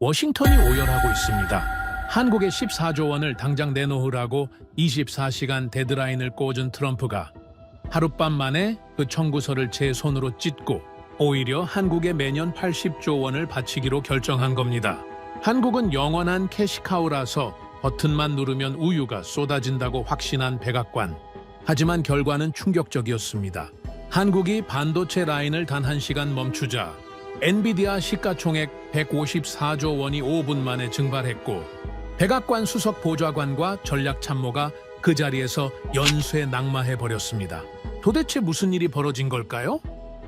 워싱턴이 오열하고 있습니다. 한국의 14조 원을 당장 내놓으라고 24시간 데드라인을 꽂은 트럼프가 하룻밤 만에 그 청구서를 제 손으로 찢고 오히려 한국에 매년 80조 원을 바치기로 결정한 겁니다. 한국은 영원한 캐시카우라서 버튼만 누르면 우유가 쏟아진다고 확신한 백악관. 하지만 결과는 충격적이었습니다. 한국이 반도체 라인을 단 1시간 멈추자 엔비디아 시가총액 154조 원이 5분 만에 증발했고 백악관 수석 보좌관과 전략참모가 그 자리에서 연쇄 낙마해버렸습니다. 도대체 무슨 일이 벌어진 걸까요?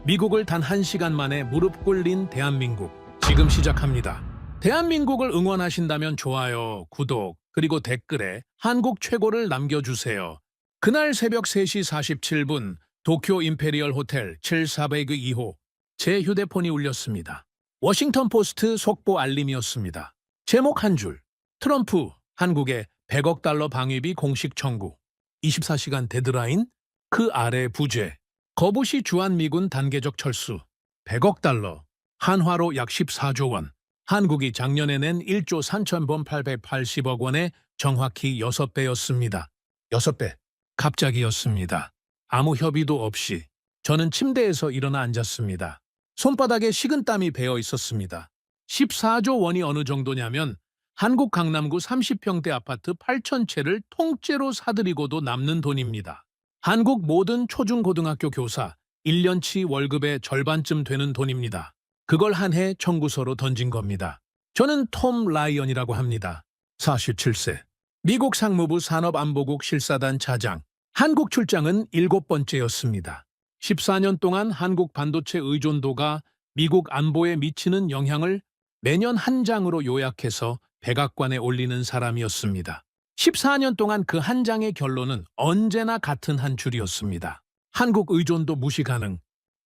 미국을 단 1시간 만에 무릎 꿇린 대한민국. 지금 시작합니다. 대한민국을 응원하신다면 좋아요, 구독, 그리고 댓글에 한국 최고를 남겨주세요. 그날 새벽 3시 47분 도쿄 임페리얼 호텔 7402호 제 휴대폰이 울렸습니다. 워싱턴 포스트 속보 알림이었습니다. 제목 한 줄. 트럼프, 한국에 100억 달러 방위비 공식 청구. 24시간 데드라인? 그 아래 부재. 거부시 주한미군 단계적 철수. 100억 달러. 한화로 약 14조 원. 한국이 작년에 낸 1조 3,880억 원의 정확히 6배였습니다. 6배. 갑자기였습니다. 아무 협의도 없이. 저는 침대에서 일어나 앉았습니다. 손바닥에 식은땀이 배어 있었습니다. 14조 원이 어느 정도냐면 한국 강남구 30평대 아파트 8,000채를 통째로 사들이고도 남는 돈입니다. 한국 모든 초중고등학교 교사 1년치 월급의 절반쯤 되는 돈입니다. 그걸 한 해 청구서로 던진 겁니다. 저는 톰 라이언이라고 합니다. 47세. 미국 상무부 산업안보국 실사단 차장. 한국 출장은 7번째였습니다. 14년 동안 한국 반도체 의존도가 미국 안보에 미치는 영향을 매년 한 장으로 요약해서 백악관에 올리는 사람이었습니다. 14년 동안 그 한 장의 결론은 언제나 같은 한 줄이었습니다. 한국 의존도 무시 가능.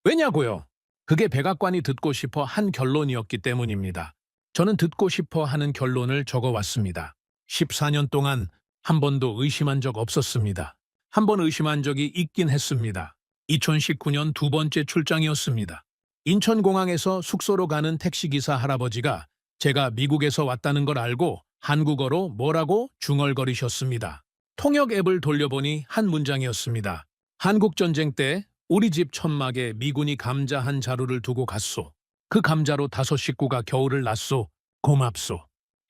왜냐고요? 그게 백악관이 듣고 싶어 한 결론이었기 때문입니다. 저는 듣고 싶어 하는 결론을 적어왔습니다. 14년 동안 한 번도 의심한 적 없었습니다. 한 번 의심한 적이 있긴 했습니다. 2019년 2번째 출장이었습니다. 인천공항에서 숙소로 가는 택시기사 할아버지가 제가 미국에서 왔다는 걸 알고 한국어로 뭐라고 중얼거리셨습니다. 통역 앱을 돌려보니 한 문장이었습니다. 한국전쟁 때 우리 집 천막에 미군이 감자 한 자루를 두고 갔소. 그 감자로 5 식구가 겨울을 났소. 고맙소.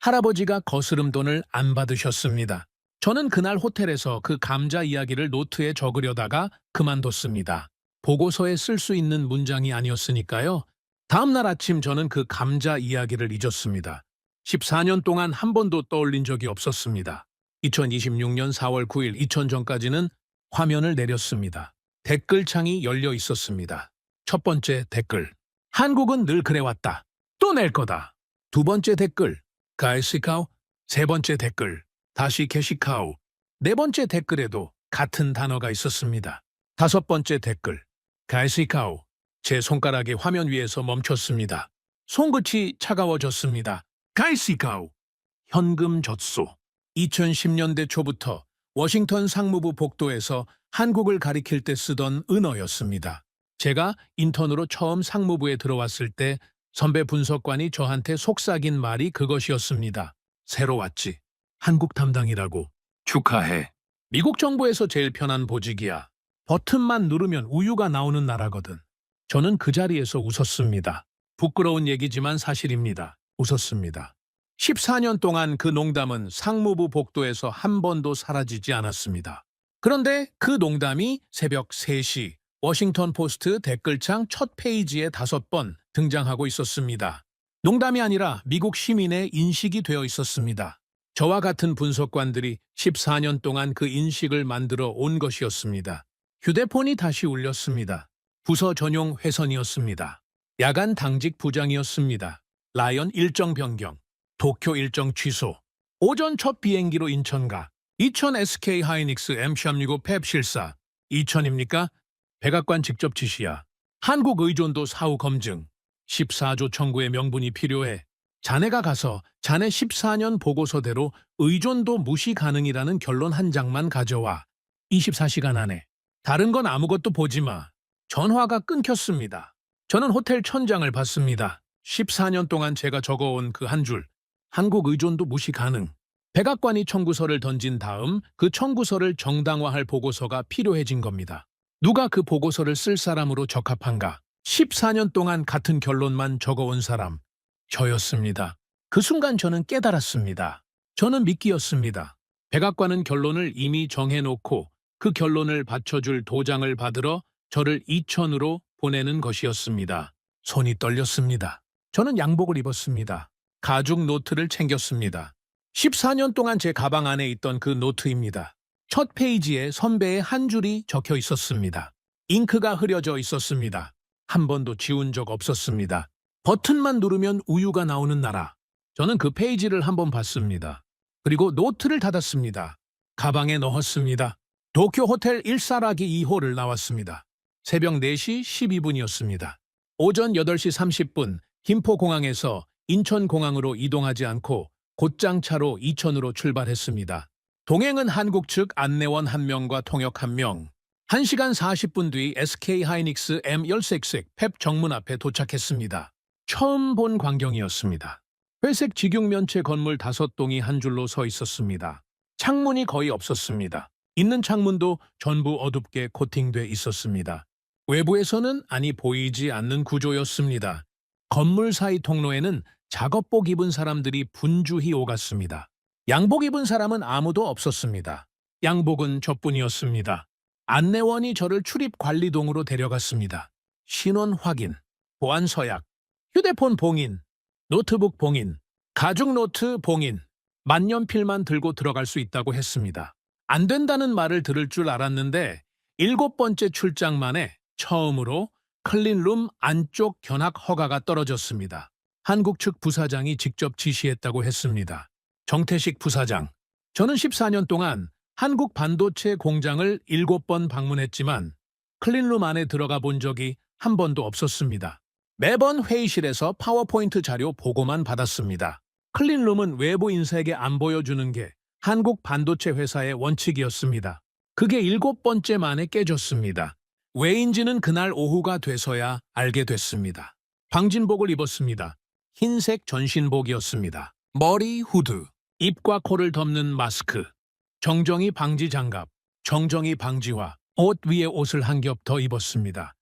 할아버지가 거스름 돈을 안 받으셨습니다. 저는 그날 호텔에서 그 감자 이야기를 노트에 적으려다가 그만뒀습니다. 보고서에 쓸 수 있는 문장이 아니었으니까요. 다음 날 아침 저는 그 감자 이야기를 잊었습니다. 14년 동안 한 번도 떠올린 적이 없었습니다. 2026년 4월 9일 2000전까지는 화면을 내렸습니다. 댓글창이 열려 있었습니다. 첫 번째 댓글. 한국은 늘 그래왔다. 또 낼 거다. 두 번째 댓글. 가이시카우. 세 번째 댓글. 다시 캐시카우. 네 번째 댓글에도 같은 단어가 있었습니다. 다섯 번째 댓글. 가이시카우. 제 손가락이 화면 위에서 멈췄습니다. 손끝이 차가워졌습니다. 가이시카우. 현금 젖소. 2010년대 초부터 워싱턴 상무부 복도에서 한국을 가리킬 때 쓰던 은어였습니다. 제가 인턴으로 처음 상무부에 들어왔을 때 선배 분석관이 저한테 속삭인 말이 그것이었습니다. 새로 왔지. 한국 담당이라고. 축하해. 미국 정부에서 제일 편한 보직이야. 버튼만 누르면 우유가 나오는 나라거든. 저는 그 자리에서 웃었습니다. 부끄러운 얘기지만 사실입니다. 웃었습니다. 14년 동안 그 농담은 상무부 복도에서 한 번도 사라지지 않았습니다. 그런데 그 농담이 새벽 3시 워싱턴 포스트 댓글창 첫 페이지에 5번 등장하고 있었습니다. 농담이 아니라 미국 시민의 인식이 되어 있었습니다. 저와 같은 분석관들이 14년 동안 그 인식을 만들어 온 것이었습니다. 휴대폰이 다시 울렸습니다. 부서 전용 회선이었습니다. 야간 당직 부장이었습니다. 라이언 일정 변경, 도쿄 일정 취소, 오전 첫 비행기로 인천 가, 2000 SK 하이닉스 M365 펩 실사, 2000입니까? 백악관 직접 지시야. 한국 의존도 사후 검증, 14조 청구의 명분이 필요해. 자네가 가서 자네 14년 보고서대로 의존도 무시 가능이라는 결론 한 장만 가져와. 24시간 안에. 다른 건 아무것도 보지 마. 전화가 끊겼습니다. 저는 호텔 천장을 봤습니다. 14년 동안 제가 적어온 그 한 줄, 한국 의존도 무시 가능. 백악관이 청구서를 던진 다음 그 청구서를 정당화할 보고서가 필요해진 겁니다. 누가 그 보고서를 쓸 사람으로 적합한가? 14년 동안 같은 결론만 적어온 사람, 저였습니다. 그 순간 저는 깨달았습니다. 저는 미끼였습니다. 백악관은 결론을 이미 정해놓고 그 결론을 받쳐줄 도장을 받으러 저를 이천으로 보내는 것이었습니다. 손이 떨렸습니다. 저는 양복을 입었습니다. 가죽 노트를 챙겼습니다. 14년 동안 제 가방 안에 있던 그 노트입니다. 첫 페이지에 선배의 한 줄이 적혀 있었습니다. 잉크가 흐려져 있었습니다. 한 번도 지운 적 없었습니다. 버튼만 누르면 우유가 나오는 나라. 저는 그 페이지를 한번 봤습니다. 그리고 노트를 닫았습니다. 가방에 넣었습니다. 도쿄 호텔 1사라기 2호를 나왔습니다. 새벽 4시 12분이었습니다. 오전 8시 30분 김포공항에서 인천공항으로 이동하지 않고 곧장차로 이천으로 출발했습니다. 동행은 한국 측 안내원 1명과 통역 1명. 1시간 40분 뒤 SK 하이닉스 M16 펩 정문 앞에 도착했습니다. 처음 본 광경이었습니다. 회색 직육면체 건물 5동이 한 줄로 서 있었습니다. 창문이 거의 없었습니다. 있는 창문도 전부 어둡게 코팅돼 있었습니다. 외부에서는 아니 보이지 않는 구조였습니다. 건물 사이 통로에는 작업복 입은 사람들이 분주히 오갔습니다. 양복 입은 사람은 아무도 없었습니다. 양복은 저뿐이었습니다. 안내원이 저를 출입관리동으로 데려갔습니다. 신원 확인, 보안 서약, 휴대폰 봉인, 노트북 봉인, 가죽 노트 봉인, 만년필만 들고 들어갈 수 있다고 했습니다. 안 된다는 말을 들을 줄 알았는데 7번째 출장 만에 처음으로 클린룸 안쪽 견학 허가가 떨어졌습니다. 한국 측 부사장이 직접 지시했다고 했습니다. 정태식 부사장. 저는 14년 동안 한국 반도체 공장을 7번 방문했지만 클린룸 안에 들어가 본 적이 한 번도 없었습니다. 매번 회의실에서 파워포인트 자료 보고만 받았습니다. 클린룸은 외부 인사에게 안 보여주는 게 한국 반도체 회사의 원칙이었습니다. 그게 7번째 만에 깨졌습니다. 왜인지는 그날 오후가 돼서야 알게 됐습니다. 방진복을 입었습니다. 흰색 전신복이었습니다. 머리 후드, 입과 코를 덮는 마스크, 정정이 방지 장갑, 정정이 방지화, 옷 위에 옷을 한 겹 더 입었습니다.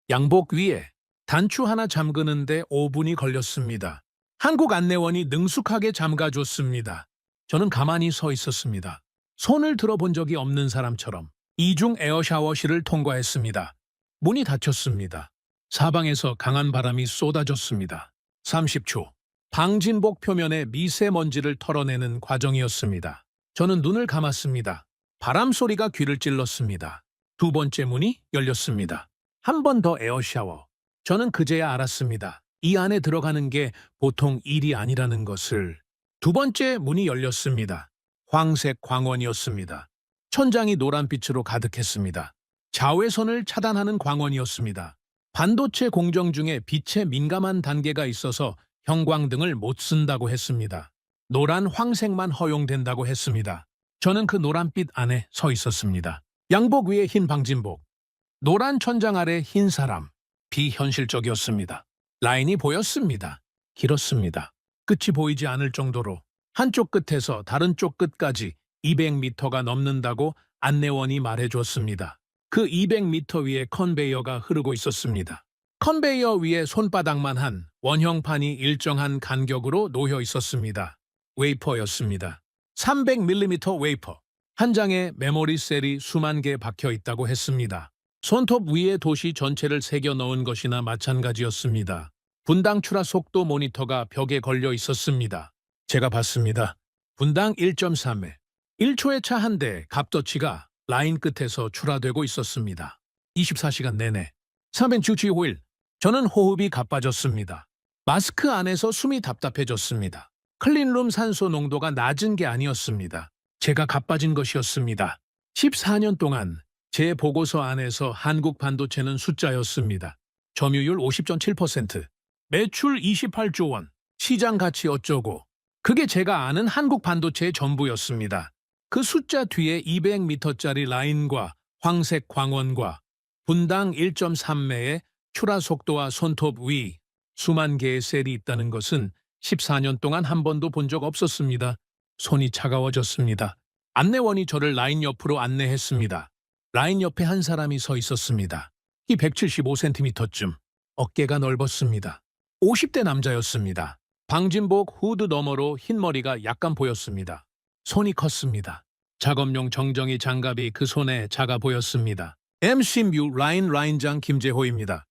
양복 위에 단추 하나 잠그는데 5분이 걸렸습니다. 한국 안내원이 능숙하게 잠가줬습니다. 저는 가만히 서 있었습니다. 손을 들어본 적이 없는 사람처럼 이중 에어샤워실을 통과했습니다. 문이 닫혔습니다. 사방에서 강한 바람이 쏟아졌습니다. 30초. 방진복 표면에 미세먼지를 털어내는 과정이었습니다. 저는 눈을 감았습니다. 바람 소리가 귀를 찔렀습니다. 2번째 문이 열렸습니다. 한 번 더 에어샤워. 저는 그제야 알았습니다. 이 안에 들어가는 게 보통 일이 아니라는 것을. 2번째 문이 열렸습니다. 황색 광원이었습니다. 천장이 노란빛으로 가득했습니다. 자외선을 차단하는 광원이었습니다. 반도체 공정 중에 빛에 민감한 단계가 있어서 형광등을 못 쓴다고 했습니다. 노란 황색만 허용된다고 했습니다. 저는 그 노란빛 안에 서 있었습니다. 양복 위에 흰 방진복, 노란 천장 아래 흰 사람. 비현실적이었습니다. 라인이 보였습니다. 길었습니다. 끝이 보이지 않을 정도로 한쪽 끝에서 다른 쪽 끝까지 200m가 넘는다고 안내원이 말해줬습니다. 그 200m 위에 컨베이어가 흐르고 있었습니다. 컨베이어 위에 손바닥만 한 원형판이 일정한 간격으로 놓여 있었습니다. 웨이퍼였습니다. 300mm 웨이퍼. 한 장에 메모리 셀이 수만 개 박혀 있다고 했습니다. 손톱 위에 도시 전체를 새겨 넣은 것이나 마찬가지였습니다. 분당 추라 속도 모니터가 벽에 걸려 있었습니다. 제가 봤습니다. 분당 1.3회. 1초의 차 한 대 갑더치가 라인 끝에서 출하되고 있었습니다. 24시간 내내. 365일. 저는 호흡이 가빠졌습니다. 마스크 안에서 숨이 답답해졌습니다. 클린룸 산소 농도가 낮은 게 아니었습니다. 제가 가빠진 것이었습니다. 14년 동안 제 보고서 안에서 한국 반도체는 숫자였습니다. 점유율 50.7%, 매출 28조 원, 시장 가치 어쩌고. 그게 제가 아는 한국 반도체의 전부였습니다. 그 숫자 뒤에 200m짜리 라인과 황색 광원과 분당 1.3매의 출하 속도와 손톱 위, 수만 개의 셀이 있다는 것은 14년 동안 한 번도 본 적 없었습니다. 손이 차가워졌습니다. 안내원이 저를 라인 옆으로 안내했습니다. 라인 옆에 한 사람이 서 있었습니다. 키 175cm쯤, 어깨가 넓었습니다. 50대 남자였습니다. 방진복 후드 너머로 흰머리가 약간 보였습니다. 손이 컸습니다. 작업용 정정이 장갑이 그 손에 작아 보였습니다. MC 라인장 김재호입니다.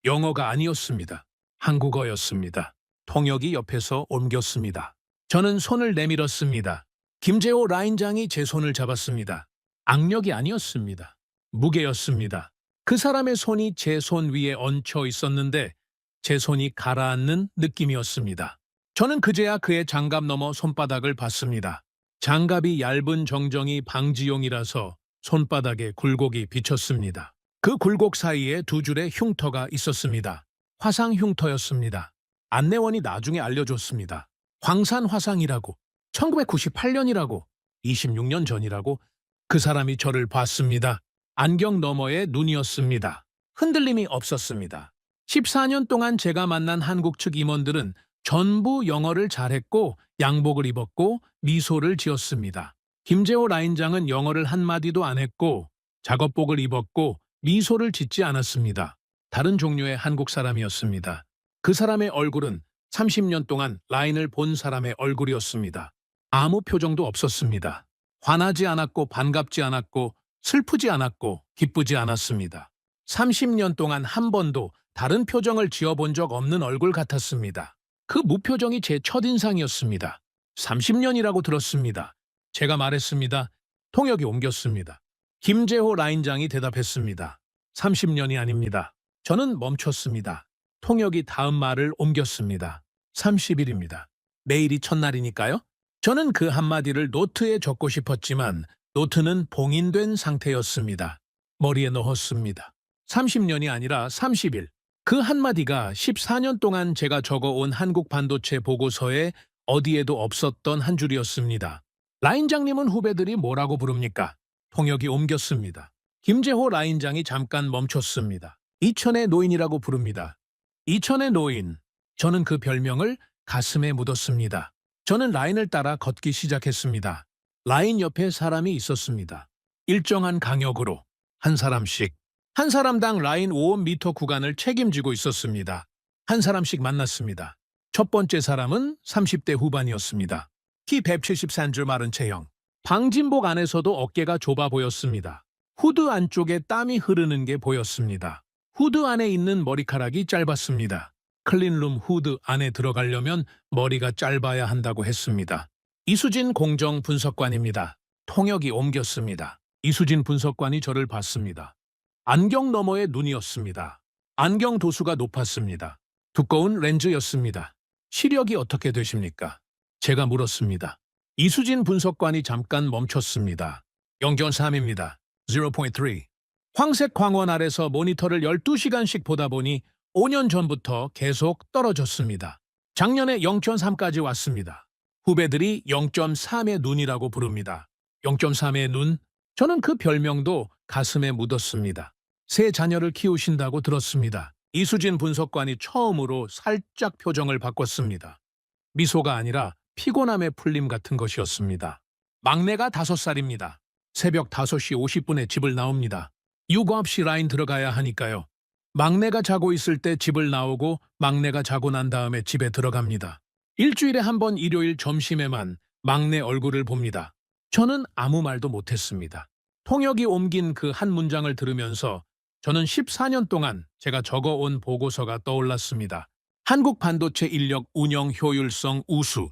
영어가 아니었습니다. 한국어였습니다. 통역이 옆에서 옮겼습니다. 저는 손을 내밀었습니다. 김재호 라인장이 제 손을 잡았습니다. 악력이 아니었습니다. 무게였습니다. 그 사람의 손이 제 손 위에 얹혀 있었는데 제 손이 가라앉는 느낌이었습니다. 저는 그제야 그의 장갑 너머 손바닥을 봤습니다. 장갑이 얇은 정정이 방지용이라서 손바닥에 굴곡이 비쳤습니다. 그 굴곡 사이에 두 줄의 흉터가 있었습니다. 화상 흉터였습니다. 안내원이 나중에 알려줬습니다. 광산 화상이라고, 1998년이라고, 26년 전이라고. 그 사람이 저를 봤습니다. 안경 너머의 눈이었습니다. 흔들림이 없었습니다. 14년 동안 제가 만난 한국 측 임원들은 전부 영어를 잘했고 양복을 입었고 미소를 지었습니다. 김재호 라인장은 영어를 한마디도 안 했고 작업복을 입었고 미소를 짓지 않았습니다. 다른 종류의 한국 사람이었습니다. 그 사람의 얼굴은 30년 동안 라인을 본 사람의 얼굴이었습니다. 아무 표정도 없었습니다. 화나지 않았고 반갑지 않았고 슬프지 않았고 기쁘지 않았습니다. 30년 동안 한 번도 다른 표정을 지어본 적 없는 얼굴 같았습니다. 그 무표정이 제 첫인상이었습니다. 30년이라고 들었습니다. 제가 말했습니다. 통역이 옮겼습니다. 김재호 라인장이 대답했습니다. 30년이 아닙니다. 저는 멈췄습니다. 통역이 다음 말을 옮겼습니다. 30일입니다. 내일이 첫날이니까요? 저는 그 한마디를 노트에 적고 싶었지만 노트는 봉인된 상태였습니다. 머리에 넣었습니다. 30년이 아니라 30일. 그 한마디가 14년 동안 제가 적어온 한국 반도체 보고서에 어디에도 없었던 한 줄이었습니다. 라인장님은 후배들이 뭐라고 부릅니까? 통역이 옮겼습니다. 김재호 라인장이 잠깐 멈췄습니다. 이천의 노인이라고 부릅니다. 이천의 노인. 저는 그 별명을 가슴에 묻었습니다. 저는 라인을 따라 걷기 시작했습니다. 라인 옆에 사람이 있었습니다. 일정한 간격으로 한 사람씩. 한 사람당 라인 5m 구간을 책임지고 있었습니다. 한 사람씩 만났습니다. 첫 번째 사람은 30대 후반이었습니다. 키 173줄 마른 체형. 방진복 안에서도 어깨가 좁아 보였습니다. 후드 안쪽에 땀이 흐르는 게 보였습니다. 후드 안에 있는 머리카락이 짧았습니다. 클린룸 후드 안에 들어가려면 머리가 짧아야 한다고 했습니다. 이수진 공정 분석관입니다. 통역이 옮겼습니다. 이수진 분석관이 저를 봤습니다. 안경 너머의 눈이었습니다. 안경 도수가 높았습니다. 두꺼운 렌즈였습니다. 시력이 어떻게 되십니까? 제가 물었습니다. 이수진 분석관이 잠깐 멈췄습니다. 0.3입니다. 0.3. 황색 광원 아래서 모니터를 12시간씩 보다 보니 5년 전부터 계속 떨어졌습니다. 작년에 0.3까지 왔습니다. 후배들이 0.3의 눈이라고 부릅니다. 0.3의 눈? 저는 그 별명도 가슴에 묻었습니다. 세 자녀를 키우신다고 들었습니다. 이수진 분석관이 처음으로 살짝 표정을 바꿨습니다. 미소가 아니라 피곤함의 풀림 같은 것이었습니다. 막내가 5살입니다. 새벽 5시 50분에 집을 나옵니다. 육아 없이 라인 들어가야 하니까요. 막내가 자고 있을 때 집을 나오고 막내가 자고 난 다음에 집에 들어갑니다. 일주일에 한 번 일요일 점심에만 막내 얼굴을 봅니다. 저는 아무 말도 못했습니다. 통역이 옮긴 그 한 문장을 들으면서 저는 14년 동안 제가 적어온 보고서가 떠올랐습니다. 한국 반도체 인력 운영 효율성 우수.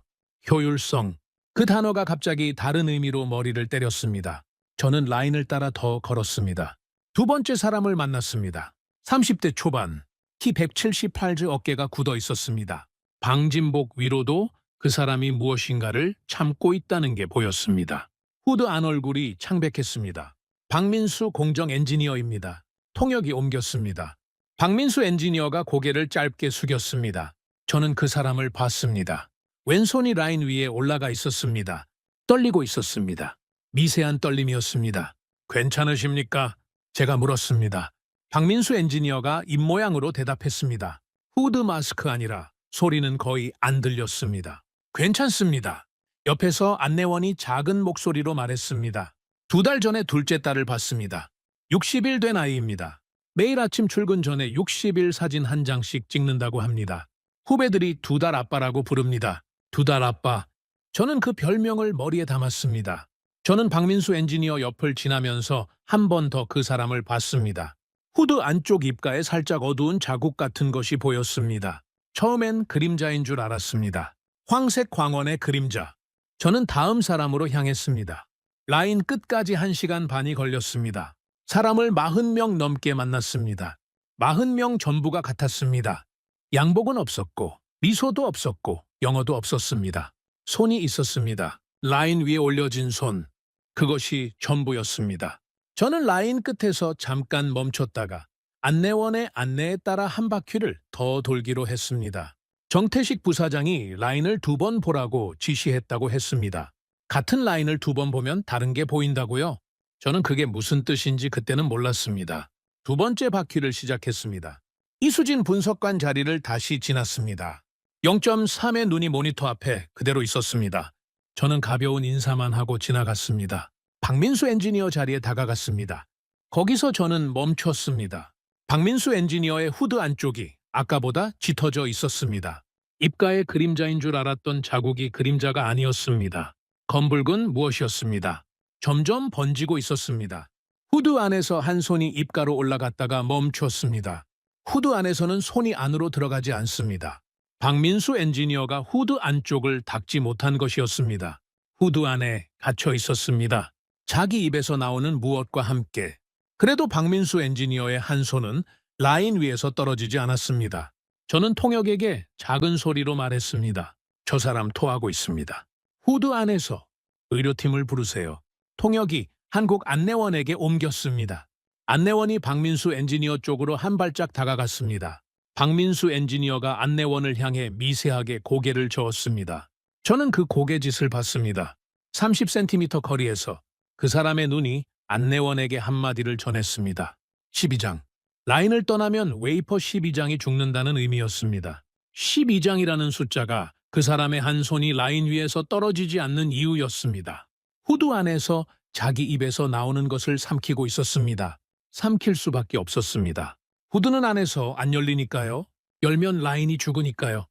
효율성. 그 단어가 갑자기 다른 의미로 머리를 때렸습니다. 저는 라인을 따라 더 걸었습니다. 두 번째 사람을 만났습니다. 30대 초반, 키 178즈 어깨가 굳어 있었습니다. 방진복 위로도 그 사람이 무엇인가를 참고 있다는 게 보였습니다. 후드 안 얼굴이 창백했습니다. 박민수 공정 엔지니어입니다. 통역이 옮겼습니다. 박민수 엔지니어가 고개를 짧게 숙였습니다. 저는 그 사람을 봤습니다. 왼손이 라인 위에 올라가 있었습니다. 떨리고 있었습니다. 미세한 떨림이었습니다. 괜찮으십니까? 제가 물었습니다. 박민수 엔지니어가 입모양으로 대답했습니다. 후드 마스크 아니라 소리는 거의 안 들렸습니다. 괜찮습니다. 옆에서 안내원이 작은 목소리로 말했습니다. 2달 전에 둘째 딸을 봤습니다. 60일 된 아이입니다. 매일 아침 출근 전에 60일 사진 한 장씩 찍는다고 합니다. 후배들이 2달 아빠라고 부릅니다. 2달 아빠. 저는 그 별명을 머리에 담았습니다. 저는 박민수 엔지니어 옆을 지나면서 한 번 더 그 사람을 봤습니다. 후드 안쪽 입가에 살짝 어두운 자국 같은 것이 보였습니다. 처음엔 그림자인 줄 알았습니다. 황색 광원의 그림자. 저는 다음 사람으로 향했습니다. 라인 끝까지 1시간 반이 걸렸습니다. 사람을 40명 넘게 만났습니다. 40명 전부가 같았습니다. 양복은 없었고 미소도 없었고 영어도 없었습니다. 손이 있었습니다. 라인 위에 올려진 손. 그것이 전부였습니다. 저는 라인 끝에서 잠깐 멈췄다가 안내원의 안내에 따라 한 바퀴를 더 돌기로 했습니다. 정태식 부사장이 라인을 2번 보라고 지시했다고 했습니다. 같은 라인을 2번 보면 다른 게 보인다고요? 저는 그게 무슨 뜻인지 그때는 몰랐습니다. 2번째 바퀴를 시작했습니다. 이수진 분석관 자리를 다시 지났습니다. 0.3의 눈이 모니터 앞에 그대로 있었습니다. 저는 가벼운 인사만 하고 지나갔습니다. 박민수 엔지니어 자리에 다가갔습니다. 거기서 저는 멈췄습니다. 박민수 엔지니어의 후드 안쪽이 아까보다 짙어져 있었습니다. 입가에 그림자인 줄 알았던 자국이 그림자가 아니었습니다. 검붉은 무엇이었습니다. 점점 번지고 있었습니다. 후드 안에서 한 손이 입가로 올라갔다가 멈췄습니다. 후드 안에서는 손이 안으로 들어가지 않습니다. 박민수 엔지니어가 후드 안쪽을 닦지 못한 것이었습니다. 후드 안에 갇혀 있었습니다. 자기 입에서 나오는 무엇과 함께. 그래도 박민수 엔지니어의 한 손은 라인 위에서 떨어지지 않았습니다. 저는 통역에게 작은 소리로 말했습니다. 저 사람 토하고 있습니다. 후드 안에서 의료팀을 부르세요. 통역이 한국 안내원에게 옮겼습니다. 안내원이 박민수 엔지니어 쪽으로 한 발짝 다가갔습니다. 박민수 엔지니어가 안내원을 향해 미세하게 고개를 저었습니다. 저는 그 고개짓을 봤습니다. 30cm 거리에서 그 사람의 눈이 안내원에게 한마디를 전했습니다. 12장. 라인을 떠나면 웨이퍼 12장이 죽는다는 의미였습니다. 12장이라는 숫자가 그 사람의 한 손이 라인 위에서 떨어지지 않는 이유였습니다. 후드 안에서 자기 입에서 나오는 것을 삼키고 있었습니다. 삼킬 수밖에 없었습니다. 후드는 안에서 안 열리니까요. 열면 라인이 죽으니까요.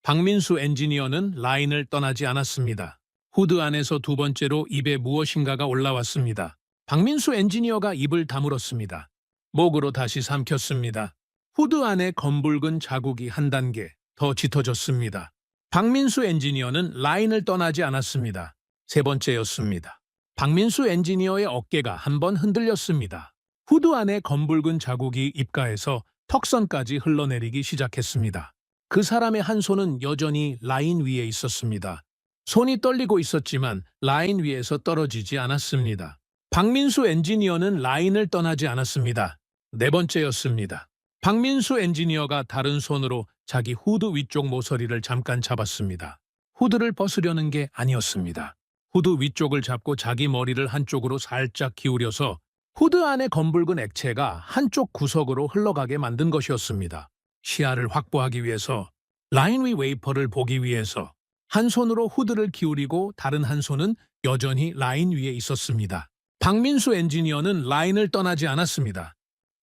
박민수 엔지니어는 라인을 떠나지 않았습니다. 후드 안에서 2번째로 입에 무엇인가가 올라왔습니다. 박민수 엔지니어가 입을 다물었습니다. 목으로 다시 삼켰습니다. 후드 안에 검붉은 자국이 한 단계 더 짙어졌습니다. 박민수 엔지니어는 라인을 떠나지 않았습니다. 3번째였습니다. 박민수 엔지니어의 어깨가 한번 흔들렸습니다. 후드 안에 검붉은 자국이 입가에서 턱선까지 흘러내리기 시작했습니다. 그 사람의 한 손은 여전히 라인 위에 있었습니다. 손이 떨리고 있었지만 라인 위에서 떨어지지 않았습니다. 박민수 엔지니어는 라인을 떠나지 않았습니다. 4번째였습니다. 박민수 엔지니어가 다른 손으로 자기 후드 위쪽 모서리를 잠깐 잡았습니다. 후드를 벗으려는 게 아니었습니다. 후드 위쪽을 잡고 자기 머리를 한쪽으로 살짝 기울여서 후드 안의 검붉은 액체가 한쪽 구석으로 흘러가게 만든 것이었습니다. 시야를 확보하기 위해서, 라인 위 웨이퍼를 보기 위해서 한 손으로 후드를 기울이고 다른 한 손은 여전히 라인 위에 있었습니다. 박민수 엔지니어는 라인을 떠나지 않았습니다.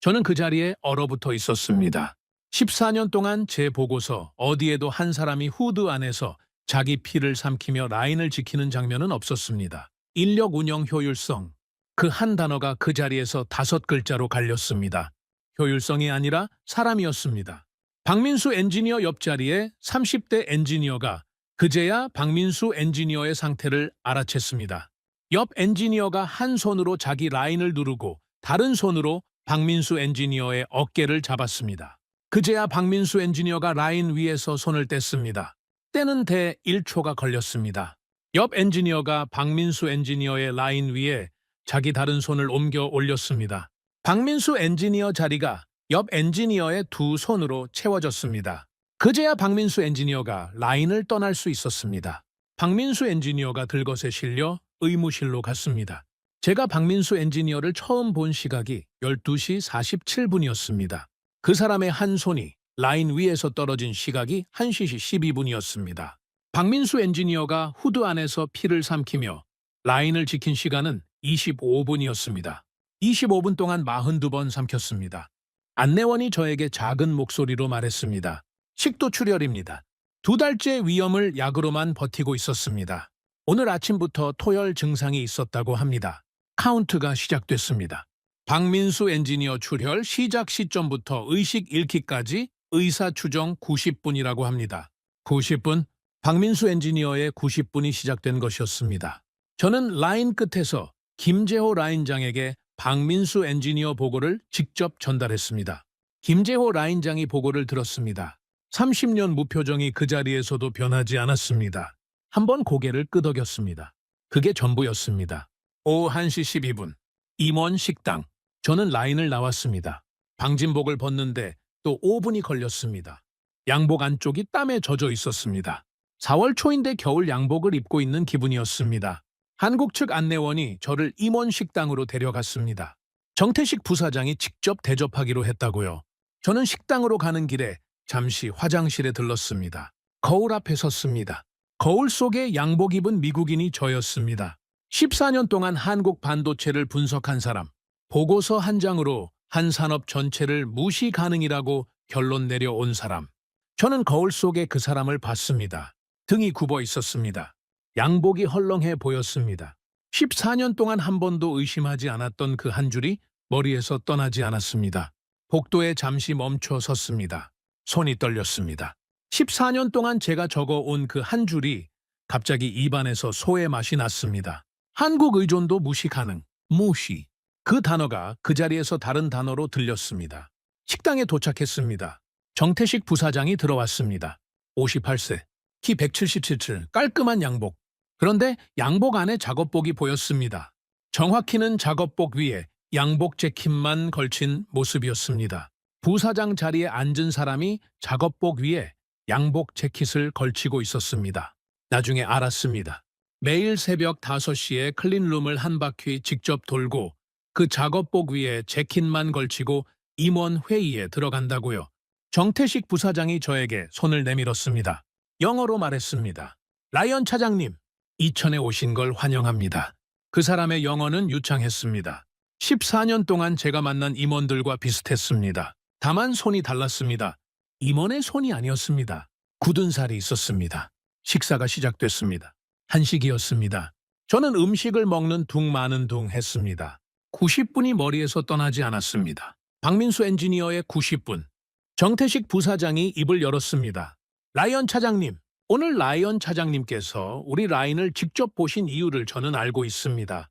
저는 그 자리에 얼어붙어 있었습니다. 14년 동안 제 보고서 어디에도 한 사람이 후드 안에서 자기 피를 삼키며 라인을 지키는 장면은 없었습니다. 인력 운영 효율성. 그 한 단어가 그 자리에서 5글자로 갈렸습니다. 효율성이 아니라 사람이었습니다. 박민수 엔지니어 옆자리에 30대 엔지니어가 그제야 박민수 엔지니어의 상태를 알아챘습니다. 옆 엔지니어가 한 손으로 자기 라인을 누르고 다른 손으로 박민수 엔지니어의 어깨를 잡았습니다. 그제야 박민수 엔지니어가 라인 위에서 손을 뗐습니다. 떼는 데 1초가 걸렸습니다. 옆 엔지니어가 박민수 엔지니어의 라인 위에 자기 다른 손을 옮겨 올렸습니다. 박민수 엔지니어 자리가 옆 엔지니어의 2 손으로 채워졌습니다. 그제야 박민수 엔지니어가 라인을 떠날 수 있었습니다. 박민수 엔지니어가 들것에 실려 의무실로 갔습니다. 제가 박민수 엔지니어를 처음 본 시각이 12시 47분이었습니다. 그 사람의 한 손이 라인 위에서 떨어진 시각이 1시 12분이었습니다. 박민수 엔지니어가 후드 안에서 피를 삼키며 라인을 지킨 시간은 25분이었습니다. 25분 동안 42번 삼켰습니다. 안내원이 저에게 작은 목소리로 말했습니다. 식도 출혈입니다. 2달째 위염을 약으로만 버티고 있었습니다. 오늘 아침부터 토열 증상이 있었다고 합니다. 카운트가 시작됐습니다. 박민수 엔지니어 출혈 시작 시점부터 의식 잃기까지 의사 추정 90분이라고 합니다. 90분? 박민수 엔지니어의 90분이 시작된 것이었습니다. 저는 라인 끝에서 김재호 라인장에게 박민수 엔지니어 보고를 직접 전달했습니다. 김재호 라인장이 보고를 들었습니다. 30년 무표정이 그 자리에서도 변하지 않았습니다. 한번 고개를 끄덕였습니다. 그게 전부였습니다. 오후 1시 12분, 임원 식당. 저는 라인을 나왔습니다. 방진복을 벗는데 또 5분이 걸렸습니다. 양복 안쪽이 땀에 젖어 있었습니다. 4월 초인데 겨울 양복을 입고 있는 기분이었습니다. 한국 측 안내원이 저를 임원 식당으로 데려갔습니다. 정태식 부사장이 직접 대접하기로 했다고요. 저는 식당으로 가는 길에 잠시 화장실에 들렀습니다. 거울 앞에 섰습니다. 거울 속에 양복 입은 미국인이 저였습니다. 14년 동안 한국 반도체를 분석한 사람, 보고서 한 장으로 한 산업 전체를 무시 가능이라고 결론 내려온 사람. 저는 거울 속에 그 사람을 봤습니다. 등이 굽어 있었습니다. 양복이 헐렁해 보였습니다. 14년 동안 한 번도 의심하지 않았던 그 한 줄이 머리에서 떠나지 않았습니다. 복도에 잠시 멈춰 섰습니다. 손이 떨렸습니다. 14년 동안 제가 적어온 그 한 줄이 갑자기 입안에서 소의 맛이 났습니다. 한국 의존도 무시 가능, 무시. 그 단어가 그 자리에서 다른 단어로 들렸습니다. 식당에 도착했습니다. 정태식 부사장이 들어왔습니다. 58세, 키 177, 깔끔한 양복. 그런데 양복 안에 작업복이 보였습니다. 정확히는 작업복 위에 양복 재킷만 걸친 모습이었습니다. 부사장 자리에 앉은 사람이 작업복 위에 양복 재킷을 걸치고 있었습니다. 나중에 알았습니다. 매일 새벽 5시에 클린룸을 한 바퀴 직접 돌고 그 작업복 위에 재킷만 걸치고 임원 회의에 들어간다고요. 정태식 부사장이 저에게 손을 내밀었습니다. 영어로 말했습니다. 라이언 차장님, 이천에 오신 걸 환영합니다. 그 사람의 영어는 유창했습니다. 14년 동안 제가 만난 임원들과 비슷했습니다. 다만 손이 달랐습니다. 임원의 손이 아니었습니다. 굳은 살이 있었습니다. 식사가 시작됐습니다. 한식이었습니다. 저는 음식을 먹는 둥 마는 둥 했습니다. 90분이 머리에서 떠나지 않았습니다. 박민수 엔지니어의 90분. 정태식 부사장이 입을 열었습니다. 라이언 차장님, 오늘 라이언 차장님께서 우리 라인을 직접 보신 이유를 저는 알고 있습니다.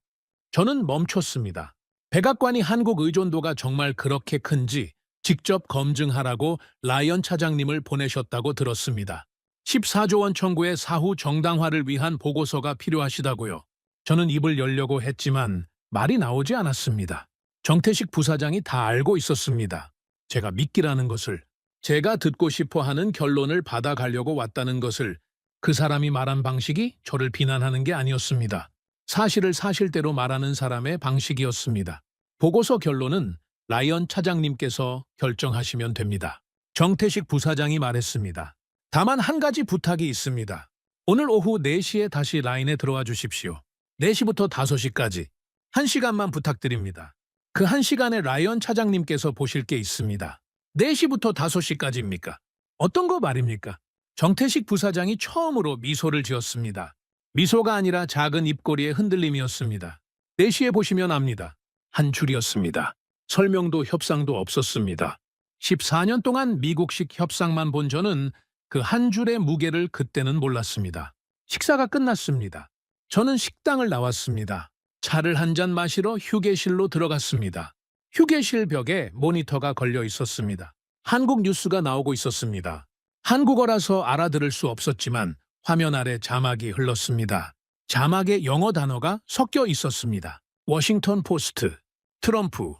저는 멈췄습니다. 백악관이 한국 의존도가 정말 그렇게 큰지 직접 검증하라고 라이언 차장님을 보내셨다고 들었습니다. 14조 원 청구의 사후 정당화를 위한 보고서가 필요하시다고요. 저는 입을 열려고 했지만 말이 나오지 않았습니다. 정태식 부사장이 다 알고 있었습니다. 제가 믿기라는 것을, 제가 듣고 싶어 하는 결론을 받아가려고 왔다는 것을. 그 사람이 말한 방식이 저를 비난하는 게 아니었습니다. 사실을 사실대로 말하는 사람의 방식이었습니다. 보고서 결론은 라이언 차장님께서 결정하시면 됩니다. 정태식 부사장이 말했습니다. 다만 한 가지 부탁이 있습니다. 오늘 오후 4시에 다시 라인에 들어와 주십시오. 4시부터 5시까지 1시간만 부탁드립니다. 그 1시간에 라이언 차장님께서 보실 게 있습니다. 4시부터 5시까지입니까? 어떤 거 말입니까? 정태식 부사장이 처음으로 미소를 지었습니다. 미소가 아니라 작은 입꼬리의 흔들림이었습니다. 4시에 보시면 압니다. 한 줄이었습니다. 설명도 협상도 없었습니다. 14년 동안 미국식 협상만 본 저는 그 한 줄의 무게를 그때는 몰랐습니다. 식사가 끝났습니다. 저는 식당을 나왔습니다. 차를 한 잔 마시러 휴게실로 들어갔습니다. 휴게실 벽에 모니터가 걸려 있었습니다. 한국 뉴스가 나오고 있었습니다. 한국어라서 알아들을 수 없었지만 화면 아래 자막이 흘렀습니다. 자막에 영어 단어가 섞여 있었습니다. 워싱턴 포스트, 트럼프,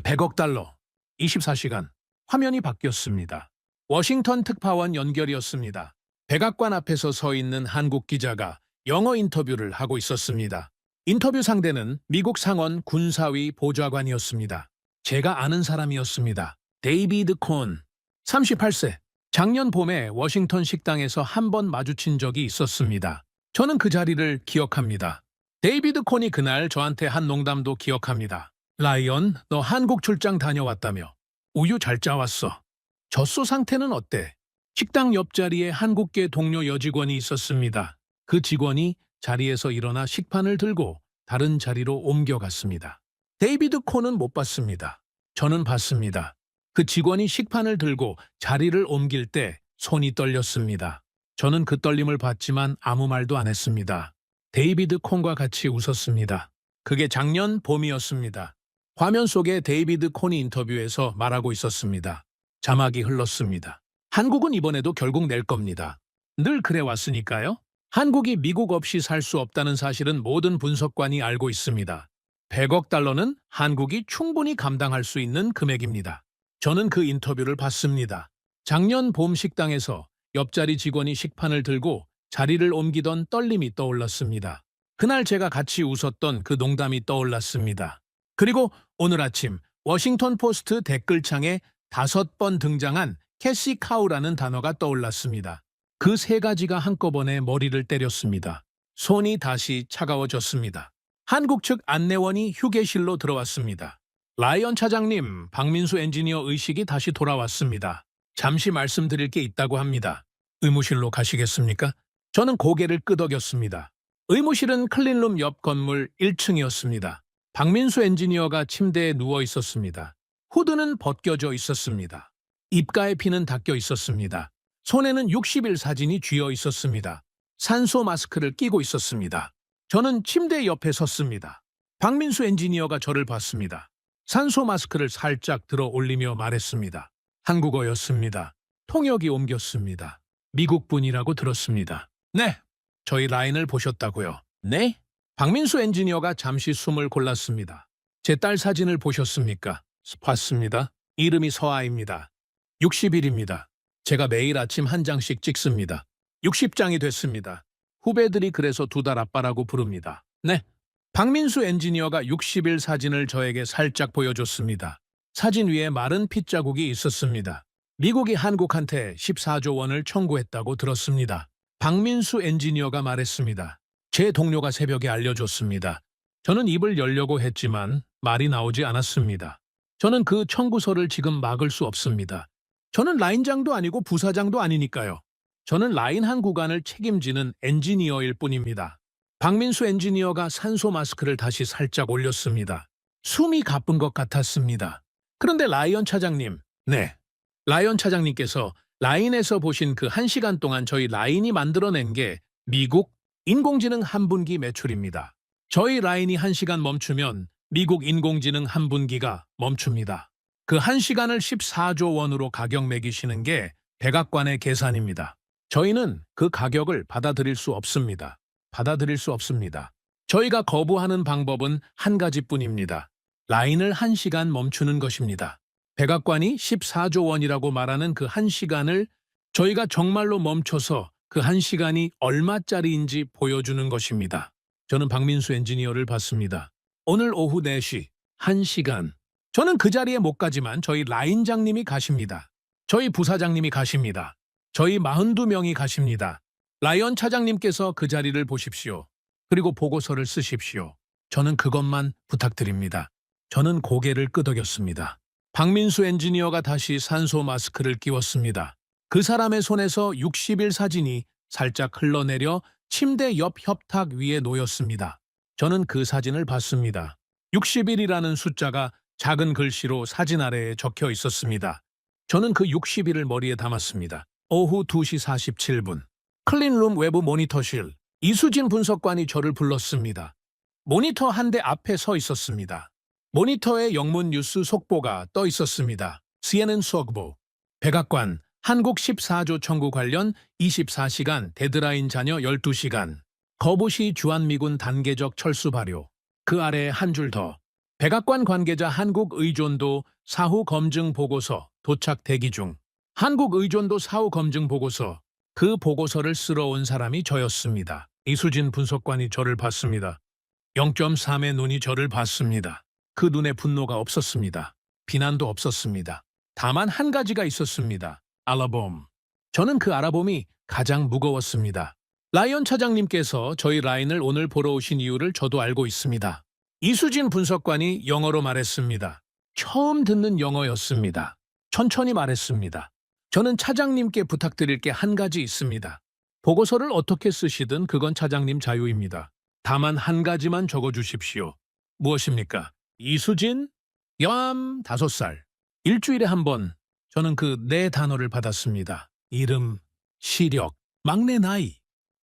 100억 달러, 24시간. 화면이 바뀌었습니다. 워싱턴 특파원 연결이었습니다. 백악관 앞에서 서 있는 한국 기자가 영어 인터뷰를 하고 있었습니다. 인터뷰 상대는 미국 상원 군사위 보좌관이었습니다. 제가 아는 사람이었습니다. 데이비드 콘. 38세. 작년 봄에 워싱턴 식당에서 한 번 마주친 적이 있었습니다. 저는 그 자리를 기억합니다. 데이비드 콘이 그날 저한테 한 농담도 기억합니다. 라이언, 너 한국 출장 다녀왔다며. 우유 잘 짜왔어. 젖소 상태는 어때? 식당 옆자리에 한국계 동료 여직원이 있었습니다. 그 직원이 자리에서 일어나 식판을 들고 다른 자리로 옮겨갔습니다. 데이비드 콘은 못 봤습니다. 저는 봤습니다. 그 직원이 식판을 들고 자리를 옮길 때 손이 떨렸습니다. 저는 그 떨림을 봤지만 아무 말도 안 했습니다. 데이비드 콘과 같이 웃었습니다. 그게 작년 봄이었습니다. 화면 속에 데이비드 콘이 인터뷰에서 말하고 있었습니다. 자막이 흘렀습니다. 한국은 이번에도 결국 낼 겁니다. 늘 그래왔으니까요. 한국이 미국 없이 살 수 없다는 사실은 모든 분석관이 알고 있습니다. 100억 달러는 한국이 충분히 감당할 수 있는 금액입니다. 저는 그 인터뷰를 봤습니다. 작년 봄 식당에서 옆자리 직원이 식판을 들고 자리를 옮기던 떨림이 떠올랐습니다. 그날 제가 같이 웃었던 그 농담이 떠올랐습니다. 그리고 오늘 아침 워싱턴 포스트 댓글창에 5번 등장한 캐시 카우라는 단어가 떠올랐습니다. 그 세 가지가 한꺼번에 머리를 때렸습니다. 손이 다시 차가워졌습니다. 한국 측 안내원이 휴게실로 들어왔습니다. 라이언 차장님, 박민수 엔지니어 의식이 다시 돌아왔습니다. 잠시 말씀드릴 게 있다고 합니다. 의무실로 가시겠습니까? 저는 고개를 끄덕였습니다. 의무실은 클린룸 옆 건물 1층이었습니다. 박민수 엔지니어가 침대에 누워 있었습니다. 후드는 벗겨져 있었습니다. 입가에 피는 닦여 있었습니다. 손에는 60일 사진이 쥐어 있었습니다. 산소 마스크를 끼고 있었습니다. 저는 침대 옆에 섰습니다. 박민수 엔지니어가 저를 봤습니다. 산소 마스크를 살짝 들어 올리며 말했습니다. 한국어였습니다. 통역이 옮겼습니다. 미국 분이라고 들었습니다. 네, 저희 라인을 보셨다고요. 네? 박민수 엔지니어가 잠시 숨을 골랐습니다. 제 딸 사진을 보셨습니까? 봤습니다. 이름이 서아입니다. 60일입니다. 제가 매일 아침 한 장씩 찍습니다. 60장이 됐습니다. 후배들이 그래서 2달 아빠라고 부릅니다. 네. 박민수 엔지니어가 60일 사진을 저에게 살짝 보여줬습니다. 사진 위에 마른 핏자국이 있었습니다. 미국이 한국한테 14조 원을 청구했다고 들었습니다. 박민수 엔지니어가 말했습니다. 제 동료가 새벽에 알려줬습니다. 저는 입을 열려고 했지만 말이 나오지 않았습니다. 저는 그 청구서를 지금 막을 수 없습니다. 저는 라인장도 아니고 부사장도 아니니까요. 저는 라인 한 구간을 책임지는 엔지니어일 뿐입니다. 박민수 엔지니어가 산소 마스크를 다시 살짝 올렸습니다. 숨이 가쁜 것 같았습니다. 그런데 라이언 차장님, 네. 라이언 차장님께서 라인에서 보신 그 1시간 동안 저희 라인이 만들어낸 게 미국 인공지능 한 분기 매출입니다. 저희 라인이 1시간 멈추면 미국 인공지능 한 분기가 멈춥니다. 그 1시간을 14조 원으로 가격 매기시는 게 백악관의 계산입니다. 저희는 그 가격을 받아들일 수 없습니다. 받아들일 수 없습니다. 저희가 거부하는 방법은 한 가지뿐입니다. 라인을 1시간 멈추는 것입니다. 백악관이 14조 원이라고 말하는 그 1시간을 저희가 정말로 멈춰서 그 1시간이 얼마짜리인지 보여주는 것입니다. 저는 박민수 엔지니어를 봤습니다. 오늘 오후 4시, 1시간. 저는 그 자리에 못 가지만 저희 라인장님이 가십니다. 저희 부사장님이 가십니다. 저희 42명이 가십니다. 라이언 차장님께서 그 자리를 보십시오. 그리고 보고서를 쓰십시오. 저는 그것만 부탁드립니다. 저는 고개를 끄덕였습니다. 박민수 엔지니어가 다시 산소 마스크를 끼웠습니다. 그 사람의 손에서 60일 사진이 살짝 흘러내려 침대 옆 협탁 위에 놓였습니다. 저는 그 사진을 봤습니다. 60일이라는 숫자가 작은 글씨로 사진 아래에 적혀 있었습니다. 저는 그 60일을 머리에 담았습니다. 오후 2시 47분. 클린룸 외부 모니터실. 이수진 분석관이 저를 불렀습니다. 모니터 한 대 앞에 서 있었습니다. 모니터에 영문 뉴스 속보가 떠 있었습니다. CNN 속보. 백악관, 한국 14조 청구 관련 24시간 데드라인 잔여 12시간. 거부시 주한미군 단계적 철수 발효. 그 아래 한 줄 더. 백악관 관계자 한국 의존도 사후 검증 보고서 도착 대기 중. 한국 의존도 사후 검증 보고서. 그 보고서를 쓰러 온 사람이 저였습니다. 이수진 분석관이 저를 봤습니다. 0.3의 눈이 저를 봤습니다. 그 눈에 분노가 없었습니다. 비난도 없었습니다. 다만 한 가지가 있었습니다. 알라봄. 저는 그 알아봄이 가장 무거웠습니다. 라이언 차장님께서 저희 라인을 오늘 보러 오신 이유를 저도 알고 있습니다. 이수진 분석관이 영어로 말했습니다. 처음 듣는 영어였습니다. 천천히 말했습니다. 저는 차장님께 부탁드릴 게 한 가지 있습니다. 보고서를 어떻게 쓰시든 그건 차장님 자유입니다. 다만 한 가지만 적어주십시오. 무엇입니까? 이수진? 5살. 일주일에 한 번 저는 그 네 단어를 받았습니다. 이름, 시력, 막내 나이,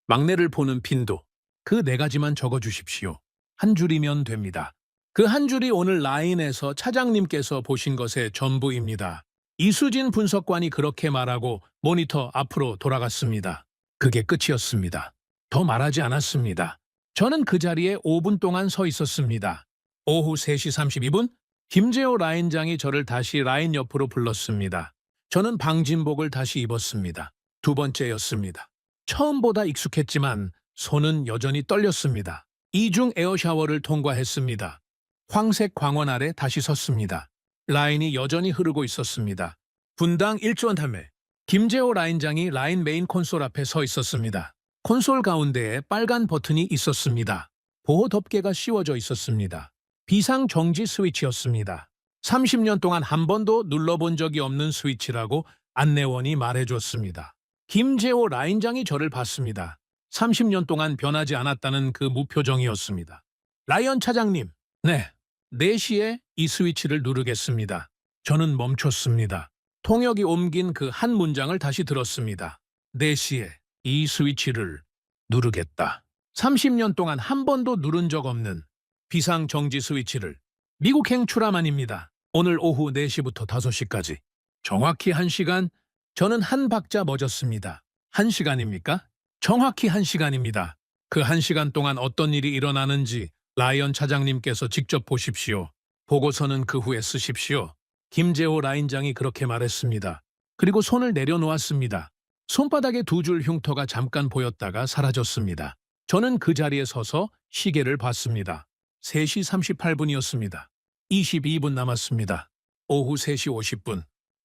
막내를 보는 빈도. 그 네 가지만 적어주십시오. 한 줄이면 됩니다. 그 한 줄이 오늘 라인에서 차장님께서 보신 것의 전부입니다. 이수진 분석관이 그렇게 말하고 모니터 앞으로 돌아갔습니다. 그게 끝이었습니다. 더 말하지 않았습니다. 저는 그 자리에 5분 동안 서 있었습니다. 오후 3시 32분 김재호 라인장이 저를 다시 라인 옆으로 불렀습니다. 저는 방진복을 다시 입었습니다. 두 번째였습니다. 처음보다 익숙했지만 손은 여전히 떨렸습니다. 이중 에어샤워를 통과했습니다. 황색 광원 아래 다시 섰습니다. 라인이 여전히 흐르고 있었습니다. 분당 1조 탐에 김재호 라인장이 라인 메인 콘솔 앞에 서 있었습니다. 콘솔 가운데에 빨간 버튼이 있었습니다. 보호 덮개가 씌워져 있었습니다. 비상 정지 스위치였습니다. 30년 동안 한 번도 눌러본 적이 없는 스위치라고 안내원이 말해줬습니다. 김재호 라인장이 저를 봤습니다. 30년 동안 변하지 않았다는 그 무표정이었습니다. 라이언 차장님, 네, 4시에 이 스위치를 누르겠습니다. 저는 멈췄습니다. 통역이 옮긴 그 한 문장을 다시 들었습니다. 4시에 이 스위치를 누르겠다. 30년 동안 한 번도 누른 적 없는 비상정지 스위치를. 미국행 출하만입니다. 오늘 오후 4시부터 5시까지. 정확히 1시간, 저는 한 박자 멎었습니다. 1시간입니까? 정확히 1시간입니다. 그 1시간 동안 어떤 일이 일어나는지 라이언 차장님께서 직접 보십시오. 보고서는 그 후에 쓰십시오. 김재호 라인장이 그렇게 말했습니다. 그리고 손을 내려놓았습니다. 손바닥에 두 줄 흉터가 잠깐 보였다가 사라졌습니다. 저는 그 자리에 서서 시계를 봤습니다. 3시 38분이었습니다. 22분 남았습니다. 오후 3시 50분.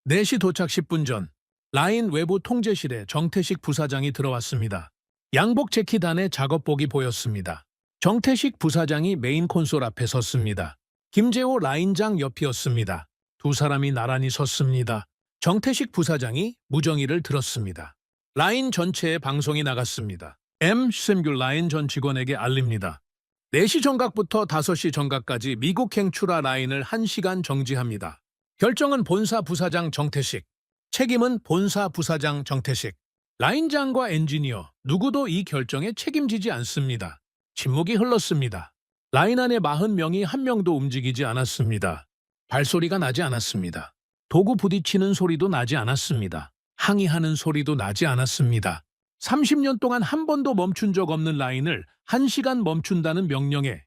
4시 도착 10분 전. 라인 외부 통제실에 정태식 부사장이 들어왔습니다. 양복 재킷 안에 작업복이 보였습니다. 정태식 부사장이 메인 콘솔 앞에 섰습니다. 김재호 라인장 옆이었습니다. 두 사람이 나란히 섰습니다. 정태식 부사장이 무정의를 들었습니다. 라인 전체에 방송이 나갔습니다. M16 라인 전 직원에게 알립니다. 4시 정각부터 5시 정각까지 미국행 출하 라인을 1시간 정지합니다. 결정은 본사 부사장 정태식, 책임은 본사 부사장 정태식. 라인장과 엔지니어 누구도 이 결정에 책임지지 않습니다. 침묵이 흘렀습니다. 라인 안에 40명이 한 명도 움직이지 않았습니다. 발소리가 나지 않았습니다. 도구 부딪히는 소리도 나지 않았습니다. 항의하는 소리도 나지 않았습니다. 30년 동안 한 번도 멈춘 적 없는 라인을 1시간 멈춘다는 명령에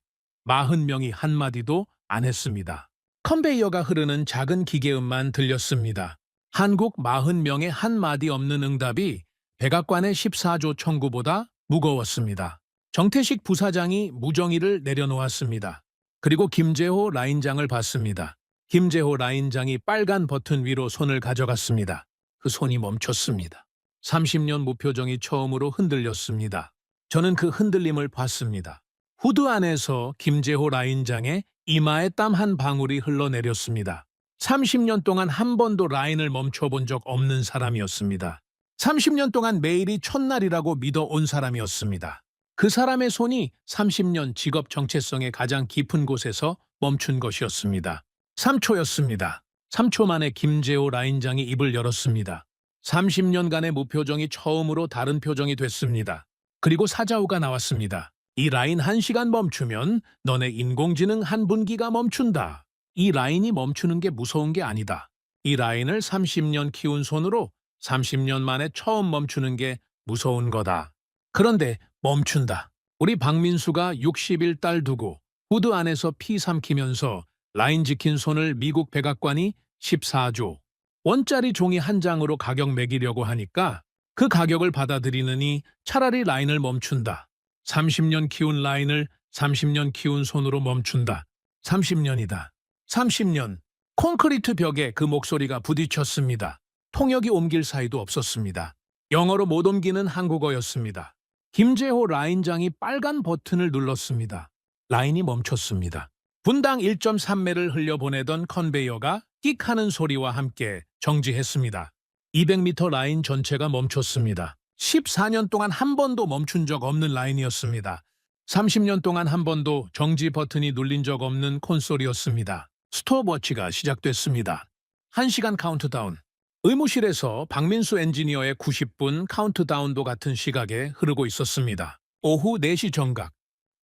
40명이 한마디도 안 했습니다. 컨베이어가 흐르는 작은 기계음만 들렸습니다. 한국 40명의 한마디 없는 응답이 백악관의 14조 청구보다 무거웠습니다. 정태식 부사장이 무정의를 내려놓았습니다. 그리고 김재호 라인장을 봤습니다. 김재호 라인장이 빨간 버튼 위로 손을 가져갔습니다. 그 손이 멈췄습니다. 30년 무표정이 처음으로 흔들렸습니다. 저는 그 흔들림을 봤습니다. 후드 안에서 김재호 라인장의 이마에 땀 한 방울이 흘러내렸습니다. 30년 동안 한 번도 라인을 멈춰본 적 없는 사람이었습니다. 30년 동안 매일이 첫날이라고 믿어온 사람이었습니다. 그 사람의 손이 30년 직업 정체성의 가장 깊은 곳에서 멈춘 것이었습니다. 3초였습니다. 3초 만에 김재호 라인장이 입을 열었습니다. 30년간의 무표정이 처음으로 다른 표정이 됐습니다. 그리고 사자후가 나왔습니다. 이 라인 1시간 멈추면 너네 인공지능 한 분기가 멈춘다. 이 라인이 멈추는 게 무서운 게 아니다. 이 라인을 30년 키운 손으로 30년 만에 처음 멈추는 게 무서운 거다. 그런데 멈춘다. 우리 박민수가 60일 딸 두고 후드 안에서 피 삼키면서 라인 지킨 손을 미국 백악관이 14조 원짜리 종이 한 장으로 가격 매기려고 하니까 그 가격을 받아들이느니 차라리 라인을 멈춘다. 30년 키운 라인을 30년 키운 손으로 멈춘다. 30년이다. 30년. 콘크리트 벽에 그 목소리가 부딪혔습니다. 통역이 옮길 사이도 없었습니다. 영어로 못 옮기는 한국어였습니다. 김재호 라인장이 빨간 버튼을 눌렀습니다. 라인이 멈췄습니다. 분당 1.3매를 흘려보내던 컨베이어가 끽 하는 소리와 함께 정지했습니다. 200m 라인 전체가 멈췄습니다. 14년 동안 한 번도 멈춘 적 없는 라인이었습니다. 30년 동안 한 번도 정지 버튼이 눌린 적 없는 콘솔이었습니다. 스톱워치가 시작됐습니다. 1시간 카운트다운. 의무실에서 박민수 엔지니어의 90분 카운트다운도 같은 시각에 흐르고 있었습니다. 오후 4시 정각.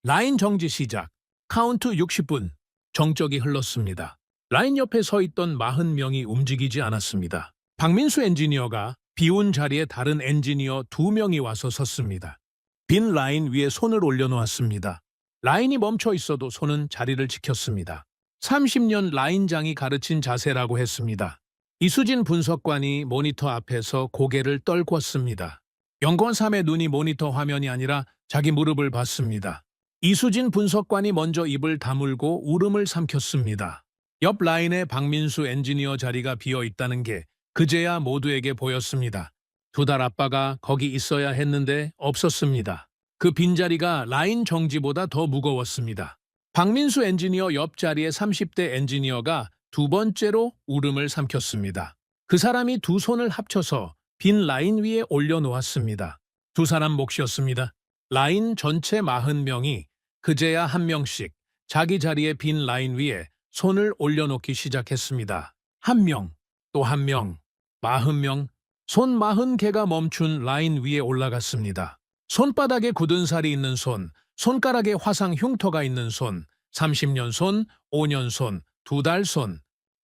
라인 정지 시작. 카운트 60분. 정적이 흘렀습니다. 라인 옆에 서 있던 40명이 움직이지 않았습니다. 박민수 엔지니어가 비운 자리에 다른 엔지니어 2명이 와서 섰습니다. 빈 라인 위에 손을 올려놓았습니다. 라인이 멈춰 있어도 손은 자리를 지켰습니다. 30년 라인장이 가르친 자세라고 했습니다. 이수진 분석관이 모니터 앞에서 고개를 떨궜습니다. 연구원3의 눈이 모니터 화면이 아니라 자기 무릎을 봤습니다. 이수진 분석관이 먼저 입을 다물고 울음을 삼켰습니다. 옆 라인에 박민수 엔지니어 자리가 비어 있다는 게 그제야 모두에게 보였습니다. 2달 아빠가 거기 있어야 했는데 없었습니다. 그 빈자리가 라인 정지보다 더 무거웠습니다. 박민수 엔지니어 옆자리에 30대 엔지니어가 2번째로 울음을 삼켰습니다. 그 사람이 2손을 합쳐서 빈 라인 위에 올려놓았습니다. 2사람 몫이었습니다. 라인 전체 40명이 그제야 1명씩 자기 자리에 빈 라인 위에 손을 올려놓기 시작했습니다. 1명, 또 1명, 40명, 손 40개가 멈춘 라인 위에 올라갔습니다. 손바닥에 굳은 살이 있는 손, 손가락에 화상 흉터가 있는 손, 30년 손, 5년 손, 2달 손,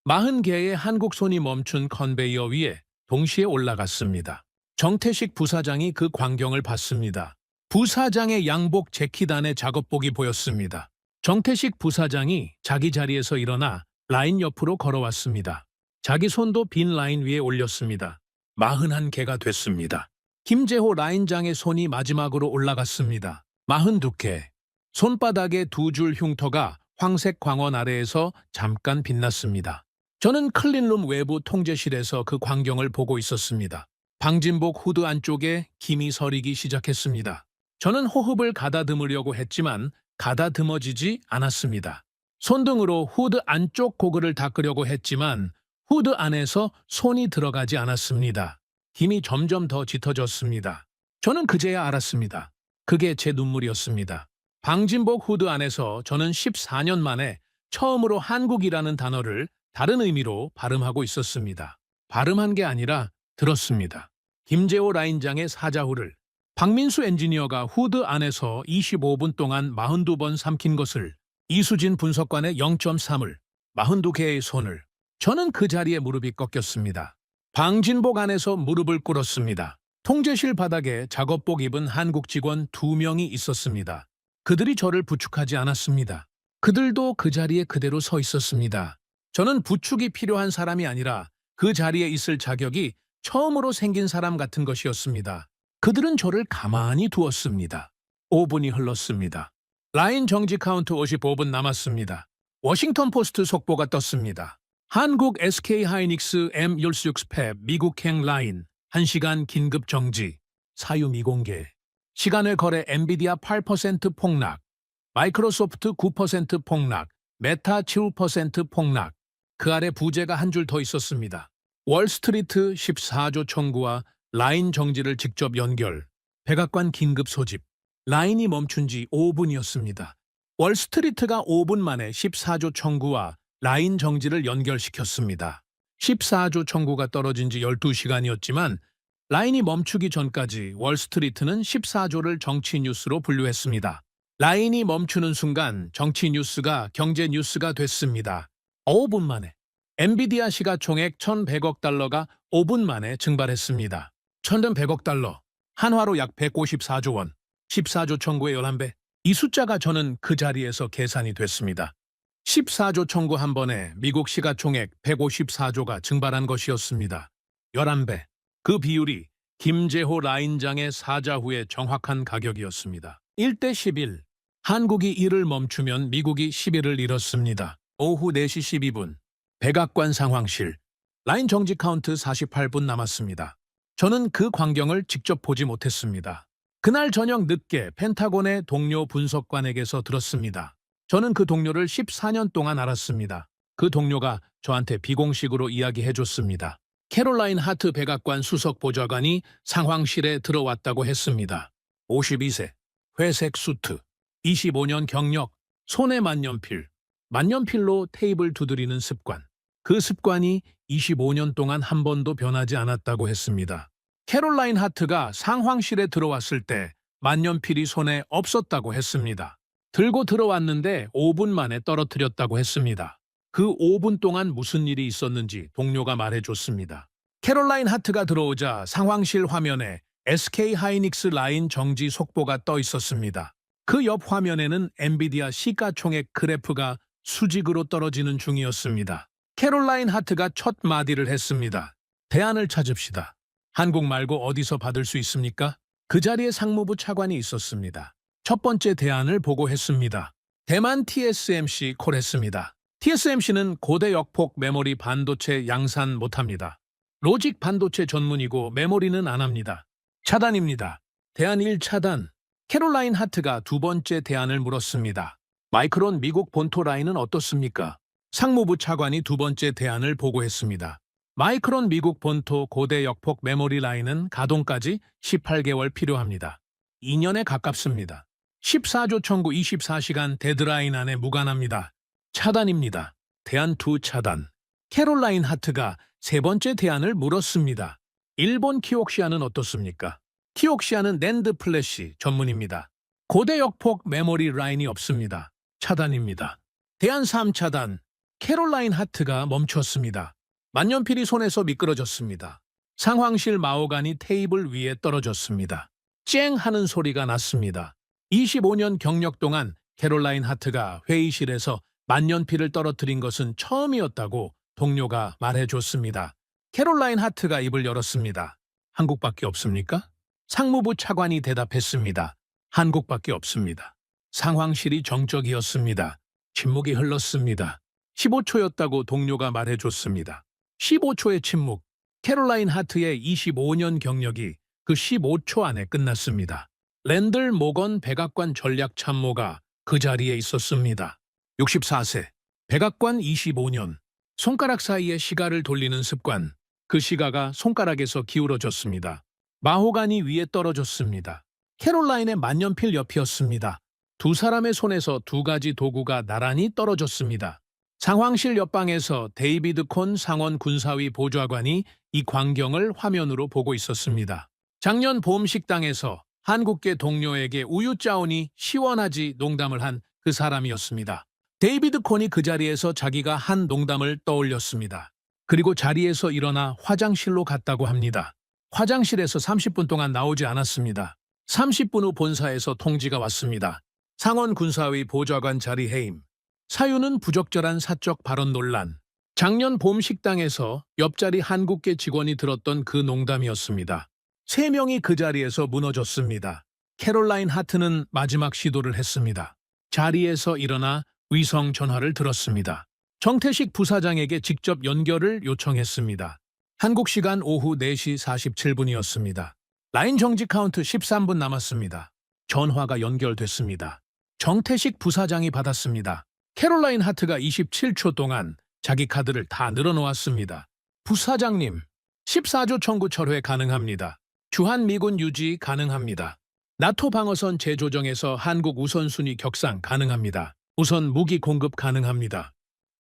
40개의 한국 손이 멈춘 컨베이어 위에 동시에 올라갔습니다. 정태식 부사장이 그 광경을 봤습니다. 부사장의 양복 재킷 안에 작업복이 보였습니다. 정태식 부사장이 자기 자리에서 일어나 라인 옆으로 걸어왔습니다. 자기 손도 빈 라인 위에 올렸습니다. 41개가 됐습니다. 김재호 라인장의 손이 마지막으로 올라갔습니다. 42개. 손바닥에 2줄 흉터가 황색 광원 아래에서 잠깐 빛났습니다. 저는 클린룸 외부 통제실에서 그 광경을 보고 있었습니다. 방진복 후드 안쪽에 김이 서리기 시작했습니다. 저는 호흡을 가다듬으려고 했지만 가다듬어지지 않았습니다. 손등으로 후드 안쪽 고글을 닦으려고 했지만 후드 안에서 손이 들어가지 않았습니다. 힘이 점점 더 짙어졌습니다. 저는 그제야 알았습니다. 그게 제 눈물이었습니다. 방진복 후드 안에서 저는 14년 만에 처음으로 한국이라는 단어를 다른 의미로 발음하고 있었습니다. 발음한 게 아니라 들었습니다. 김재호 라인장의 사자후를 박민수 엔지니어가 후드 안에서 25분 동안 42번 삼킨 것을, 이수진 분석관의 0.3을, 42개의 손을. 저는 그 자리에 무릎이 꺾였습니다. 방진복 안에서 무릎을 꿇었습니다. 통제실 바닥에 작업복 입은 한국 직원 2명이 있었습니다. 그들이 저를 부축하지 않았습니다. 그들도 그 자리에 그대로 서 있었습니다. 저는 부축이 필요한 사람이 아니라 그 자리에 있을 자격이 처음으로 생긴 사람 같은 것이었습니다. 그들은 저를 가만히 두었습니다. 5분이 흘렀습니다. 라인 정지 카운트 55분 남았습니다. 워싱턴 포스트 속보가 떴습니다. 한국 SK 하이닉스 M16팹 미국행 라인 1시간 긴급 정지, 사유 미공개. 시간을 거래 엔비디아 8% 폭락, 마이크로소프트 9% 폭락, 메타 7% 폭락. 그 아래 부제가 한 줄 더 있었습니다. 월스트리트 14조 청구와 라인 정지를 직접 연결. 백악관 긴급 소집. 라인이 멈춘 지 5분이었습니다. 월스트리트가 5분 만에 14조 청구와 라인 정지를 연결시켰습니다. 14조 청구가 떨어진 지 12시간이었지만 라인이 멈추기 전까지 월스트리트는 14조를 정치 뉴스로 분류했습니다. 라인이 멈추는 순간 정치 뉴스가 경제 뉴스가 됐습니다. 5분 만에. 엔비디아 시가총액 1,100억 달러가 5분 만에 증발했습니다. 1,100억 달러, 한화로 약 154조 원, 14조 청구의 11배. 이 숫자가 저는 그 자리에서 계산이 됐습니다. 14조 청구 한 번에 미국 시가총액 154조가 증발한 것이었습니다. 11배. 그 비율이 김재호 라인장의 사자 후의 정확한 가격이었습니다. 1대 11. 한국이 1을 멈추면 미국이 11을 잃었습니다. 오후 4시 12분. 백악관 상황실. 라인 정지 카운트 48분 남았습니다. 저는 그 광경을 직접 보지 못했습니다. 그날 저녁 늦게 펜타곤의 동료 분석관에게서 들었습니다. 저는 그 동료를 14년 동안 알았습니다. 그 동료가 저한테 비공식으로 이야기해줬습니다. 캐롤라인 하트 백악관 수석 보좌관이 상황실에 들어왔다고 했습니다. 52세, 회색 수트, 25년 경력, 손에 만년필, 만년필로 테이블 두드리는 습관. 그 습관이 25년 동안 한 번도 변하지 않았다고 했습니다. 캐롤라인 하트가 상황실에 들어왔을 때 만년필이 손에 없었다고 했습니다. 들고 들어왔는데 5분 만에 떨어뜨렸다고 했습니다. 그 5분 동안 무슨 일이 있었는지 동료가 말해줬습니다. 캐롤라인 하트가 들어오자 상황실 화면에 SK 하이닉스 라인 정지 속보가 떠 있었습니다. 그 옆 화면에는 엔비디아 시가총액 그래프가 수직으로 떨어지는 중이었습니다. 캐롤라인 하트가 첫 마디를 했습니다. 대안을 찾읍시다. 한국 말고 어디서 받을 수 있습니까? 그 자리에 상무부 차관이 있었습니다. 첫 번째 대안을 보고했습니다. 대만 TSMC 콜했습니다. TSMC는 고대 역폭 메모리 반도체 양산 못합니다. 로직 반도체 전문이고 메모리는 안 합니다. 차단입니다. 대안 1 차단. 캐롤라인 하트가 두 번째 대안을 물었습니다. 마이크론 미국 본토 라인은 어떻습니까? 상무부 차관이 두 번째 대안을 보고했습니다. 마이크론 미국 본토 고대 역폭 메모리 라인은 가동까지 18개월 필요합니다. 2년에 가깝습니다. 14조 청구 24시간 데드라인 안에 무관합니다. 차단입니다. 대안 2 차단. 캐롤라인 하트가 세 번째 대안을 물었습니다. 일본 키옥시아는 어떻습니까? 키옥시아는 낸드 플래시 전문입니다. 고대 역폭 메모리 라인이 없습니다. 차단입니다. 대안 3 차단. 캐롤라인 하트가 멈췄습니다. 만년필이 손에서 미끄러졌습니다. 상황실 마호가니 테이블 위에 떨어졌습니다. 쨍 하는 소리가 났습니다. 25년 경력 동안 캐롤라인 하트가 회의실에서 만년필을 떨어뜨린 것은 처음이었다고 동료가 말해줬습니다. 캐롤라인 하트가 입을 열었습니다. 한국밖에 없습니까? 상무부 차관이 대답했습니다. 한국밖에 없습니다. 상황실이 정적이었습니다. 침묵이 흘렀습니다. 15초였다고 동료가 말해줬습니다. 15초의 침묵. 캐롤라인 하트의 25년 경력이 그 15초 안에 끝났습니다. 랜들 모건 백악관 전략 참모가 그 자리에 있었습니다. 64세, 백악관 25년, 손가락 사이에 시가를 돌리는 습관, 그 시가가 손가락에서 기울어졌습니다. 마호가니 위에 떨어졌습니다. 캐롤라인의 만년필 옆이었습니다. 두 사람의 손에서 두 가지 도구가 나란히 떨어졌습니다. 상황실 옆방에서 데이비드 콘 상원 군사위 보좌관이 이 광경을 화면으로 보고 있었습니다. 작년 봄 식당에서 한국계 동료에게 우유 짜오니 시원하지 농담을 한 그 사람이었습니다. 데이비드 콘이 그 자리에서 자기가 한 농담을 떠올렸습니다. 그리고 자리에서 일어나 화장실로 갔다고 합니다. 화장실에서 30분 동안 나오지 않았습니다. 30분 후 본사에서 통지가 왔습니다. 상원 군사위 보좌관 자리 해임. 사유는 부적절한 사적 발언 논란. 작년 봄 식당에서 옆자리 한국계 직원이 들었던 그 농담이었습니다. 3명이 그 자리에서 무너졌습니다. 캐롤라인 하트는 마지막 시도를 했습니다. 자리에서 일어나 위성 전화를 들었습니다. 정태식 부사장에게 직접 연결을 요청했습니다. 한국 시간 오후 4시 47분이었습니다. 라인 정지 카운트 13분 남았습니다. 전화가 연결됐습니다. 정태식 부사장이 받았습니다. 캐롤라인 하트가 27초 동안 자기 카드를 다 늘어놓았습니다. 부사장님, 14조 청구 철회 가능합니다. 주한미군 유지 가능합니다. 나토 방어선 재조정에서 한국 우선순위 격상 가능합니다. 우선 무기 공급 가능합니다.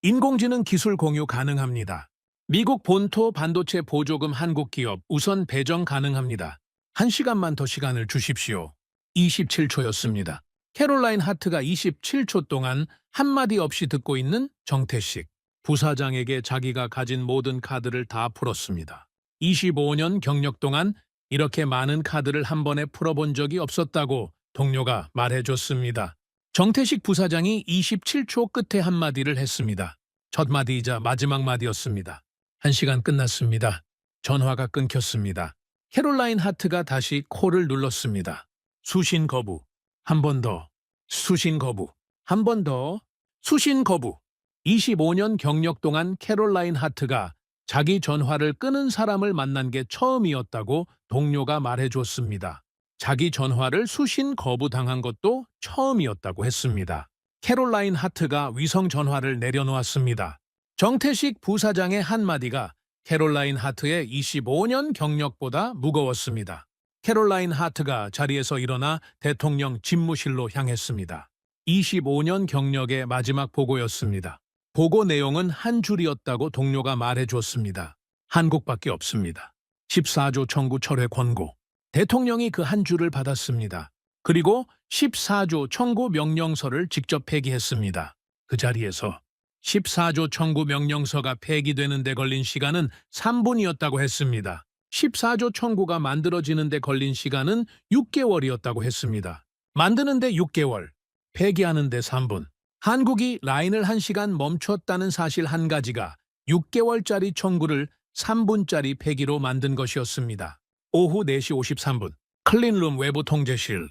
인공지능 기술 공유 가능합니다. 미국 본토 반도체 보조금 한국 기업 우선 배정 가능합니다. 1시간만 더 시간을 주십시오. 27초였습니다. 캐롤라인 하트가 27초 동안 한마디 없이 듣고 있는 정태식 부사장에게 자기가 가진 모든 카드를 다 풀었습니다. 25년 경력 동안 이렇게 많은 카드를 한 번에 풀어본 적이 없었다고 동료가 말해줬습니다. 정태식 부사장이 27초 끝에 한마디를 했습니다. 첫 마디이자 마지막 마디였습니다. 1시간 끝났습니다. 전화가 끊겼습니다. 캐롤라인 하트가 다시 콜을 눌렀습니다. 수신 거부. 한 번 더. 수신 거부. 한 번 더. 수신 거부. 25년 경력 동안 캐롤라인 하트가 자기 전화를 끄는 사람을 만난 게 처음이었다고 동료가 말해줬습니다. 자기 전화를 수신 거부당한 것도 처음이었다고 했습니다. 캐롤라인 하트가 위성 전화를 내려놓았습니다. 정태식 부사장의 한마디가 캐롤라인 하트의 25년 경력보다 무거웠습니다. 캐롤라인 하트가 자리에서 일어나 대통령 집무실로 향했습니다. 25년 경력의 마지막 보고였습니다. 보고 내용은 한 줄이었다고 동료가 말해줬습니다. 한국밖에 없습니다. 14조 청구 철회 권고. 대통령이 그 한 줄을 받았습니다. 그리고 14조 청구 명령서를 직접 폐기했습니다. 그 자리에서 14조 청구 명령서가 폐기되는 데 걸린 시간은 3분이었다고 했습니다. 14조 청구가 만들어지는 데 걸린 시간은 6개월이었다고 했습니다. 만드는 데 6개월, 폐기하는 데 3분. 한국이 라인을 1시간 멈췄다는 사실 한 가지가 6개월짜리 청구를 3분짜리 폐기로 만든 것이었습니다. 오후 4시 53분, 클린룸 외부 통제실.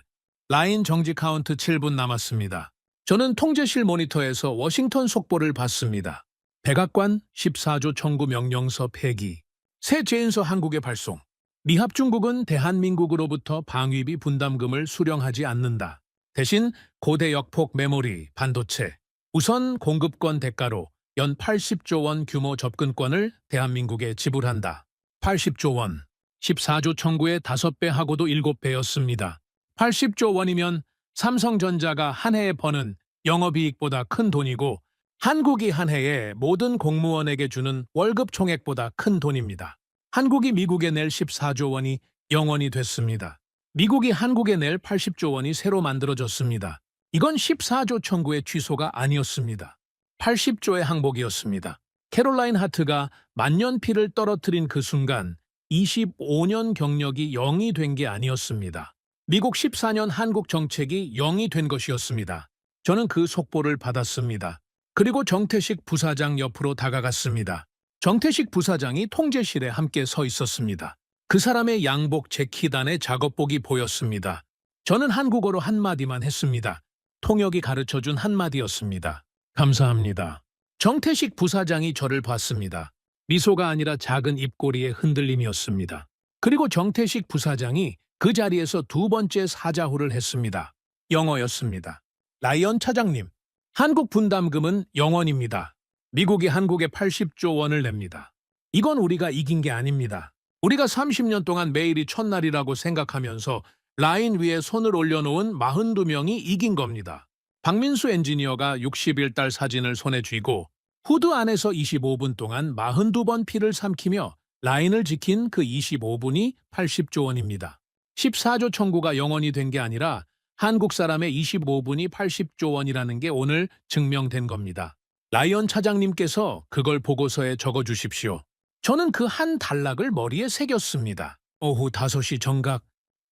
라인 정지 카운트 7분 남았습니다. 저는 통제실 모니터에서 워싱턴 속보를 봤습니다. 백악관 14조 청구 명령서 폐기. 새 제인서 한국에 발송. 미합 중국은 대한민국으로부터 방위비 분담금을 수령하지 않는다. 대신 고대 역폭 메모리, 반도체, 우선 공급권 대가로 연 80조 원 규모 접근권을 대한민국에 지불한다. 80조 원. 14조 청구의 5배 하고도 7배였습니다. 80조 원이면 삼성전자가 한 해에 버는 영업이익보다 큰 돈이고 한국이 한 해에 모든 공무원에게 주는 월급 총액보다 큰 돈입니다. 한국이 미국에 낼 14조 원이 0원이 됐습니다. 미국이 한국에 낼 80조 원이 새로 만들어졌습니다. 이건 14조 청구의 취소가 아니었습니다. 80조의 항복이었습니다. 캐롤라인 하트가 만년필을 떨어뜨린 그 순간 25년 경력이 0이 된 게 아니었습니다. 미국 14년 한국 정책이 0이 된 것이었습니다. 저는 그 속보를 받았습니다. 그리고 정태식 부사장 옆으로 다가갔습니다. 정태식 부사장이 통제실에 함께 서 있었습니다. 그 사람의 양복 재킷 안에 작업복이 보였습니다. 저는 한국어로 한마디만 했습니다. 통역이 가르쳐준 한마디였습니다. 감사합니다. 정태식 부사장이 저를 봤습니다. 미소가 아니라 작은 입꼬리의 흔들림이었습니다. 그리고 정태식 부사장이 그 자리에서 두 번째 사자후를 했습니다. 영어였습니다. 라이언 차장님, 한국 분담금은 0원입니다. 미국이 한국에 80조 원을 냅니다. 이건 우리가 이긴 게 아닙니다. 우리가 30년 동안 매일이 첫날이라고 생각하면서 라인 위에 손을 올려놓은 42명이 이긴 겁니다. 박민수 엔지니어가 60일 달 사진을 손에 쥐고 후드 안에서 25분 동안 42번 피를 삼키며 라인을 지킨 그 25분이 80조 원입니다. 14조 청구가 0원이 된 게 아니라 한국 사람의 25분이 80조 원이라는 게 오늘 증명된 겁니다. 라이언 차장님께서 그걸 보고서에 적어주십시오. 저는 그 한 단락을 머리에 새겼습니다. 오후 5시 정각.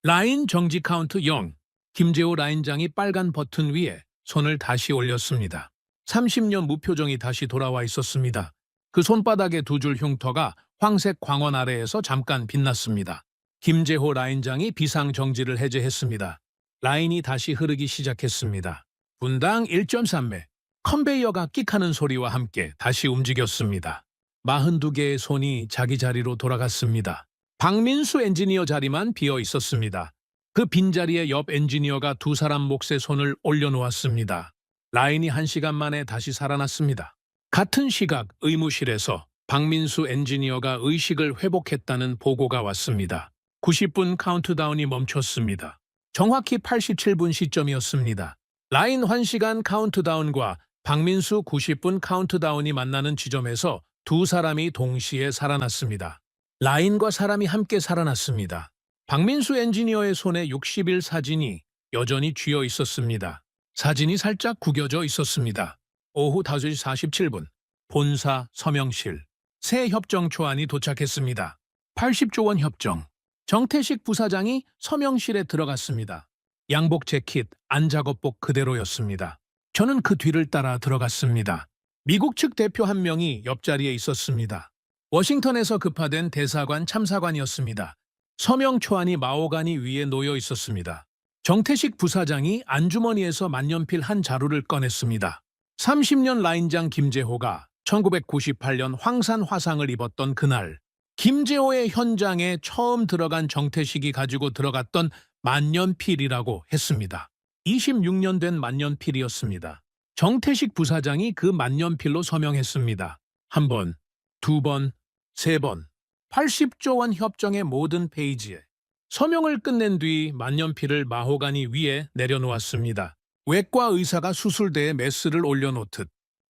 라인 정지 카운트 0. 김재호 라인장이 빨간 버튼 위에 손을 다시 올렸습니다. 30년 무표정이 다시 돌아와 있었습니다. 그 손바닥의 두 줄 흉터가 황색 광원 아래에서 잠깐 빛났습니다. 김재호 라인장이 비상정지를 해제했습니다. 라인이 다시 흐르기 시작했습니다. 분당 1.3매. 컨베이어가 끽하는 소리와 함께 다시 움직였습니다. 42개의 손이 자기 자리로 돌아갔습니다. 박민수 엔지니어 자리만 비어 있었습니다. 그 빈자리에 옆 엔지니어가 두 사람 몫의 손을 올려놓았습니다. 라인이 1시간 만에 다시 살아났습니다. 같은 시각 의무실에서 박민수 엔지니어가 의식을 회복했다는 보고가 왔습니다. 90분 카운트다운이 멈췄습니다. 정확히 87분 시점이었습니다. 라인 1시간 카운트다운과 박민수 90분 카운트다운이 만나는 지점에서 두 사람이 동시에 살아났습니다. 라인과 사람이 함께 살아났습니다. 박민수 엔지니어의 손에 60일 사진이 여전히 쥐어 있었습니다. 사진이 살짝 구겨져 있었습니다. 오후 5시 47분, 본사 서명실. 새 협정 초안이 도착했습니다. 80조 원 협정. 정태식 부사장이 서명실에 들어갔습니다. 양복 재킷, 안작업복 그대로였습니다. 저는 그 뒤를 따라 들어갔습니다. 미국 측 대표 한 명이 옆자리에 있었습니다. 워싱턴에서 급파된 대사관 참사관이었습니다. 서명 초안이 마호가니 위에 놓여 있었습니다. 정태식 부사장이 안주머니에서 만년필 한 자루를 꺼냈습니다. 30년 라인장 김재호가 1998년 황산 화상을 입었던 그날, 김재호의 현장에 처음 들어간 정태식이 가지고 들어갔던 만년필이라고 했습니다. 26년 된 만년필이었습니다. 정태식 부사장이 그 만년필로 서명했습니다. 한 번, 두 번, 세 번, 80조 원 협정의 모든 페이지에 서명을 끝낸 뒤 만년필을 마호가니 위에 내려놓았습니다. 외과 의사가 수술대에 메스를 올려놓듯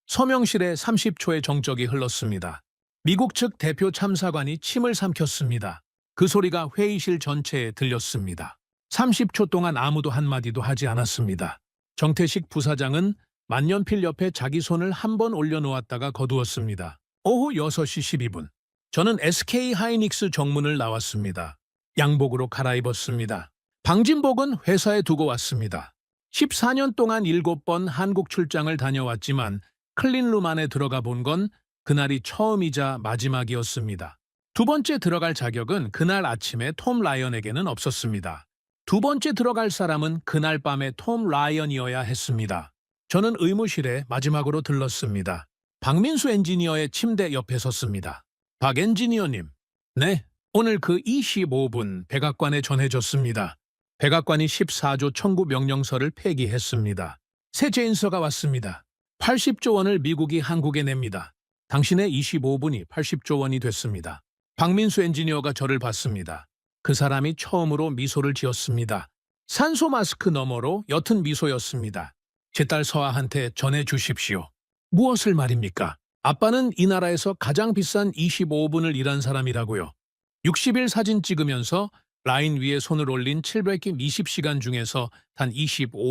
서명실에 30초의 정적이 흘렀습니다. 미국 측 대표 참사관이 침을 삼켰습니다. 그 소리가 회의실 전체에 들렸습니다. 30초 동안 아무도 한마디도 하지 않았습니다. 정태식 부사장은 만년필 옆에 자기 손을 한 번 올려놓았다가 거두었습니다. 오후 6시 12분. 저는 SK 하이닉스 정문을 나왔습니다. 양복으로 갈아입었습니다. 방진복은 회사에 두고 왔습니다. 14년 동안 7번 한국 출장을 다녀왔지만 클린룸 안에 들어가 본 건 그날이 처음이자 마지막이었습니다. 두 번째 들어갈 자격은 그날 아침에 톰 라이언에게는 없었습니다. 두 번째 들어갈 사람은 그날 밤에 톰 라이언이어야 했습니다. 저는 의무실에 마지막으로 들렀습니다. 박민수 엔지니어의 침대 옆에 섰습니다. 박 엔지니어님. 네, 오늘 그 25분 백악관에 전해졌습니다. 백악관이 14조 청구 명령서를 폐기했습니다. 새 제인서가 왔습니다. 80조 원을 미국이 한국에 냅니다. 당신의 25분이 80조 원이 됐습니다. 박민수 엔지니어가 저를 봤습니다. 그 사람이 처음으로 미소를 지었습니다. 산소 마스크 너머로 옅은 미소였습니다. 제 딸 서아한테 전해주십시오. 무엇을 말입니까? 아빠는 이 나라에서 가장 비싼 25분을 일한 사람이라고요. 60일 사진 찍으면서 라인 위에 손을 올린 700기 20시간 중에서 단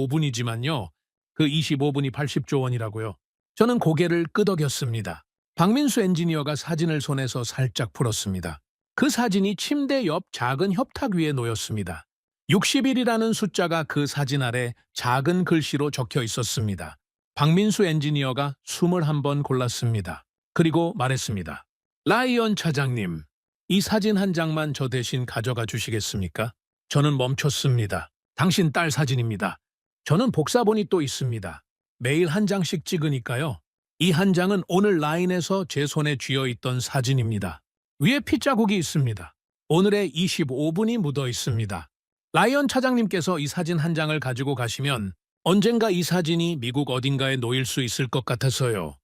25분이지만요. 그 25분이 80조 원이라고요. 저는 고개를 끄덕였습니다. 박민수 엔지니어가 사진을 손에서 살짝 풀었습니다. 그 사진이 침대 옆 작은 협탁 위에 놓였습니다. 60일이라는 숫자가 그 사진 아래 작은 글씨로 적혀 있었습니다. 박민수 엔지니어가 숨을 한번 골랐습니다. 그리고 말했습니다. 라이언 차장님, 이 사진 한 장만 저 대신 가져가 주시겠습니까? 저는 멈췄습니다. 당신 딸 사진입니다. 저는 복사본이 또 있습니다. 매일 한 장씩 찍으니까요. 이 한 장은 오늘 라인에서 제 손에 쥐어 있던 사진입니다. 위에 핏자국이 있습니다. 오늘의 25분이 묻어 있습니다. 라이언 차장님께서 이 사진 한 장을 가지고 가시면 언젠가 이 사진이 미국 어딘가에 놓일 수 있을 것 같아서요.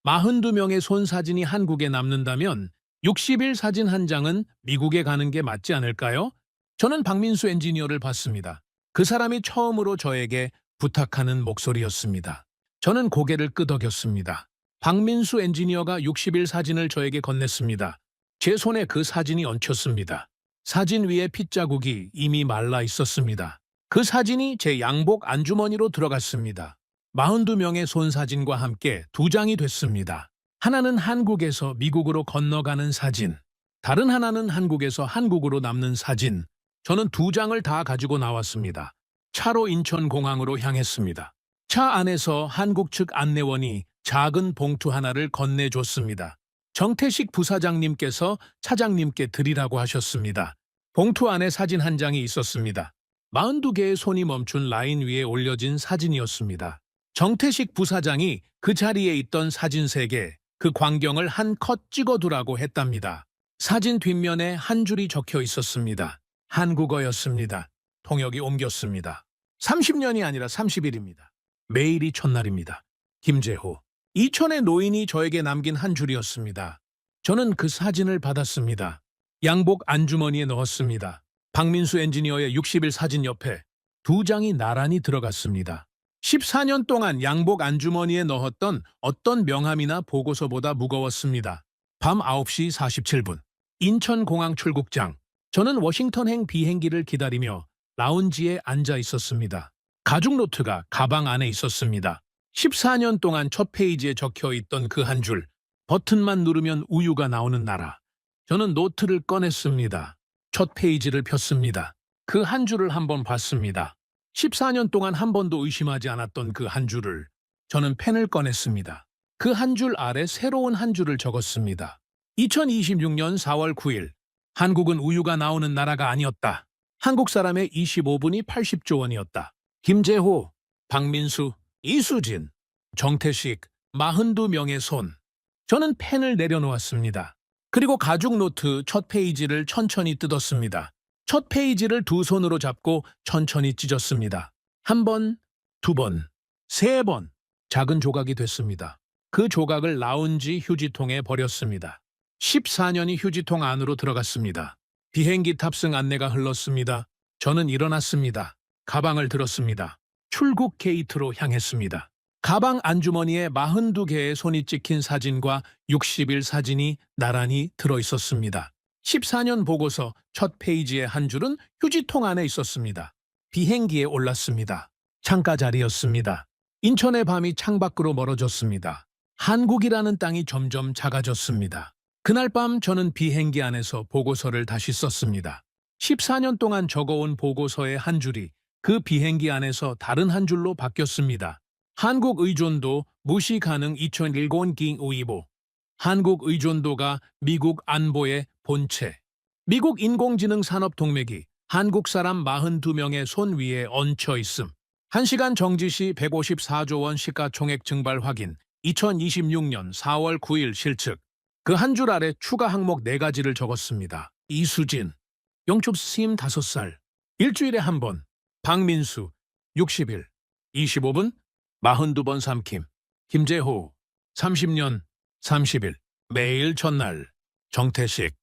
42명의 손 사진이 한국에 남는다면 60일 사진 한 장은 미국에 가는 게 맞지 않을까요? 저는 박민수 엔지니어를 봤습니다. 그 사람이 처음으로 저에게 부탁하는 목소리였습니다. 저는 고개를 끄덕였습니다. 박민수 엔지니어가 60일 사진을 저에게 건넸습니다. 제 손에 그 사진이 얹혔습니다. 사진 위에 핏자국이 이미 말라 있었습니다. 그 사진이 제 양복 안주머니로 들어갔습니다. 42명의 손 사진과 함께 두 장이 됐습니다. 하나는 한국에서 미국으로 건너가는 사진, 다른 하나는 한국에서 한국으로 남는 사진. 저는 두 장을 다 가지고 나왔습니다. 차로 인천공항으로 향했습니다. 차 안에서 한국 측 안내원이 작은 봉투 하나를 건네줬습니다. 정태식 부사장님께서 차장님께 드리라고 하셨습니다. 봉투 안에 사진 한 장이 있었습니다. 42개의 손이 멈춘 라인 위에 올려진 사진이었습니다. 정태식 부사장이 그 자리에 있던 사진 3개, 그 광경을 한 컷 찍어두라고 했답니다. 사진 뒷면에 한 줄이 적혀 있었습니다. 한국어였습니다. 통역이 옮겼습니다. 30년이 아니라 30일입니다. 매일이 첫날입니다. 김재호. 이천의 노인이 저에게 남긴 한 줄이었습니다. 저는 그 사진을 받았습니다. 양복 안주머니에 넣었습니다. 박민수 엔지니어의 60일 사진 옆에 두 장이 나란히 들어갔습니다. 14년 동안 양복 안주머니에 넣었던 어떤 명함이나 보고서보다 무거웠습니다. 밤 9시 47분. 인천공항 출국장. 저는 워싱턴행 비행기를 기다리며 라운지에 앉아 있었습니다. 가죽 노트가 가방 안에 있었습니다. 14년 동안 첫 페이지에 적혀 있던 그 한 줄. 버튼만 누르면 우유가 나오는 나라. 저는 노트를 꺼냈습니다. 첫 페이지를 폈습니다. 그 한 줄을 한번 봤습니다. 14년 동안 한 번도 의심하지 않았던 그 한 줄을 저는 펜을 꺼냈습니다. 그 한 줄 아래 새로운 한 줄을 적었습니다. 2026년 4월 9일 한국은 우유가 나오는 나라가 아니었다. 한국 사람의 25분이 80조 원이었다. 김재호, 박민수, 이수진. 정태식, 42명의 손. 저는 펜을 내려놓았습니다. 그리고 가죽 노트 첫 페이지를 천천히 뜯었습니다. 첫 페이지를 두 손으로 잡고 천천히 찢었습니다. 한 번, 두 번, 세 번. 작은 조각이 됐습니다. 그 조각을 라운지 휴지통에 버렸습니다. 14년이 휴지통 안으로 들어갔습니다. 비행기 탑승 안내가 흘렀습니다. 저는 일어났습니다. 가방을 들었습니다. 출국 게이트로 향했습니다. 가방 안주머니에 42개의 손이 찍힌 사진과 60일 사진이 나란히 들어있었습니다. 14년 보고서 첫 페이지의 한 줄은 휴지통 안에 있었습니다. 비행기에 올랐습니다. 창가 자리였습니다. 인천의 밤이 창밖으로 멀어졌습니다. 한국이라는 땅이 점점 작아졌습니다. 그날 밤 저는 비행기 안에서 보고서를 다시 썼습니다. 14년 동안 적어온 보고서의 한 줄이 그 비행기 안에서 다른 한 줄로 바뀌었습니다. 한국 의존도 무시 가능 2010기 의보. 한국 의존도가 미국 안보의 본체. 미국 인공지능 산업 동맥이 한국 사람 42명의 손 위에 얹혀 있음. 1시간 정지 시 154조 원 시가총액 증발 확인. 2026년 4월 9일 실측. 그 한 줄 아래 추가 항목 4가지를 적었습니다. 이수진, 영축 스님 5살, 일주일에 한 번. 박민수, 60일, 25분, 42번 삼킴. 김재호, 30년, 30일, 매일 첫날. 정태식,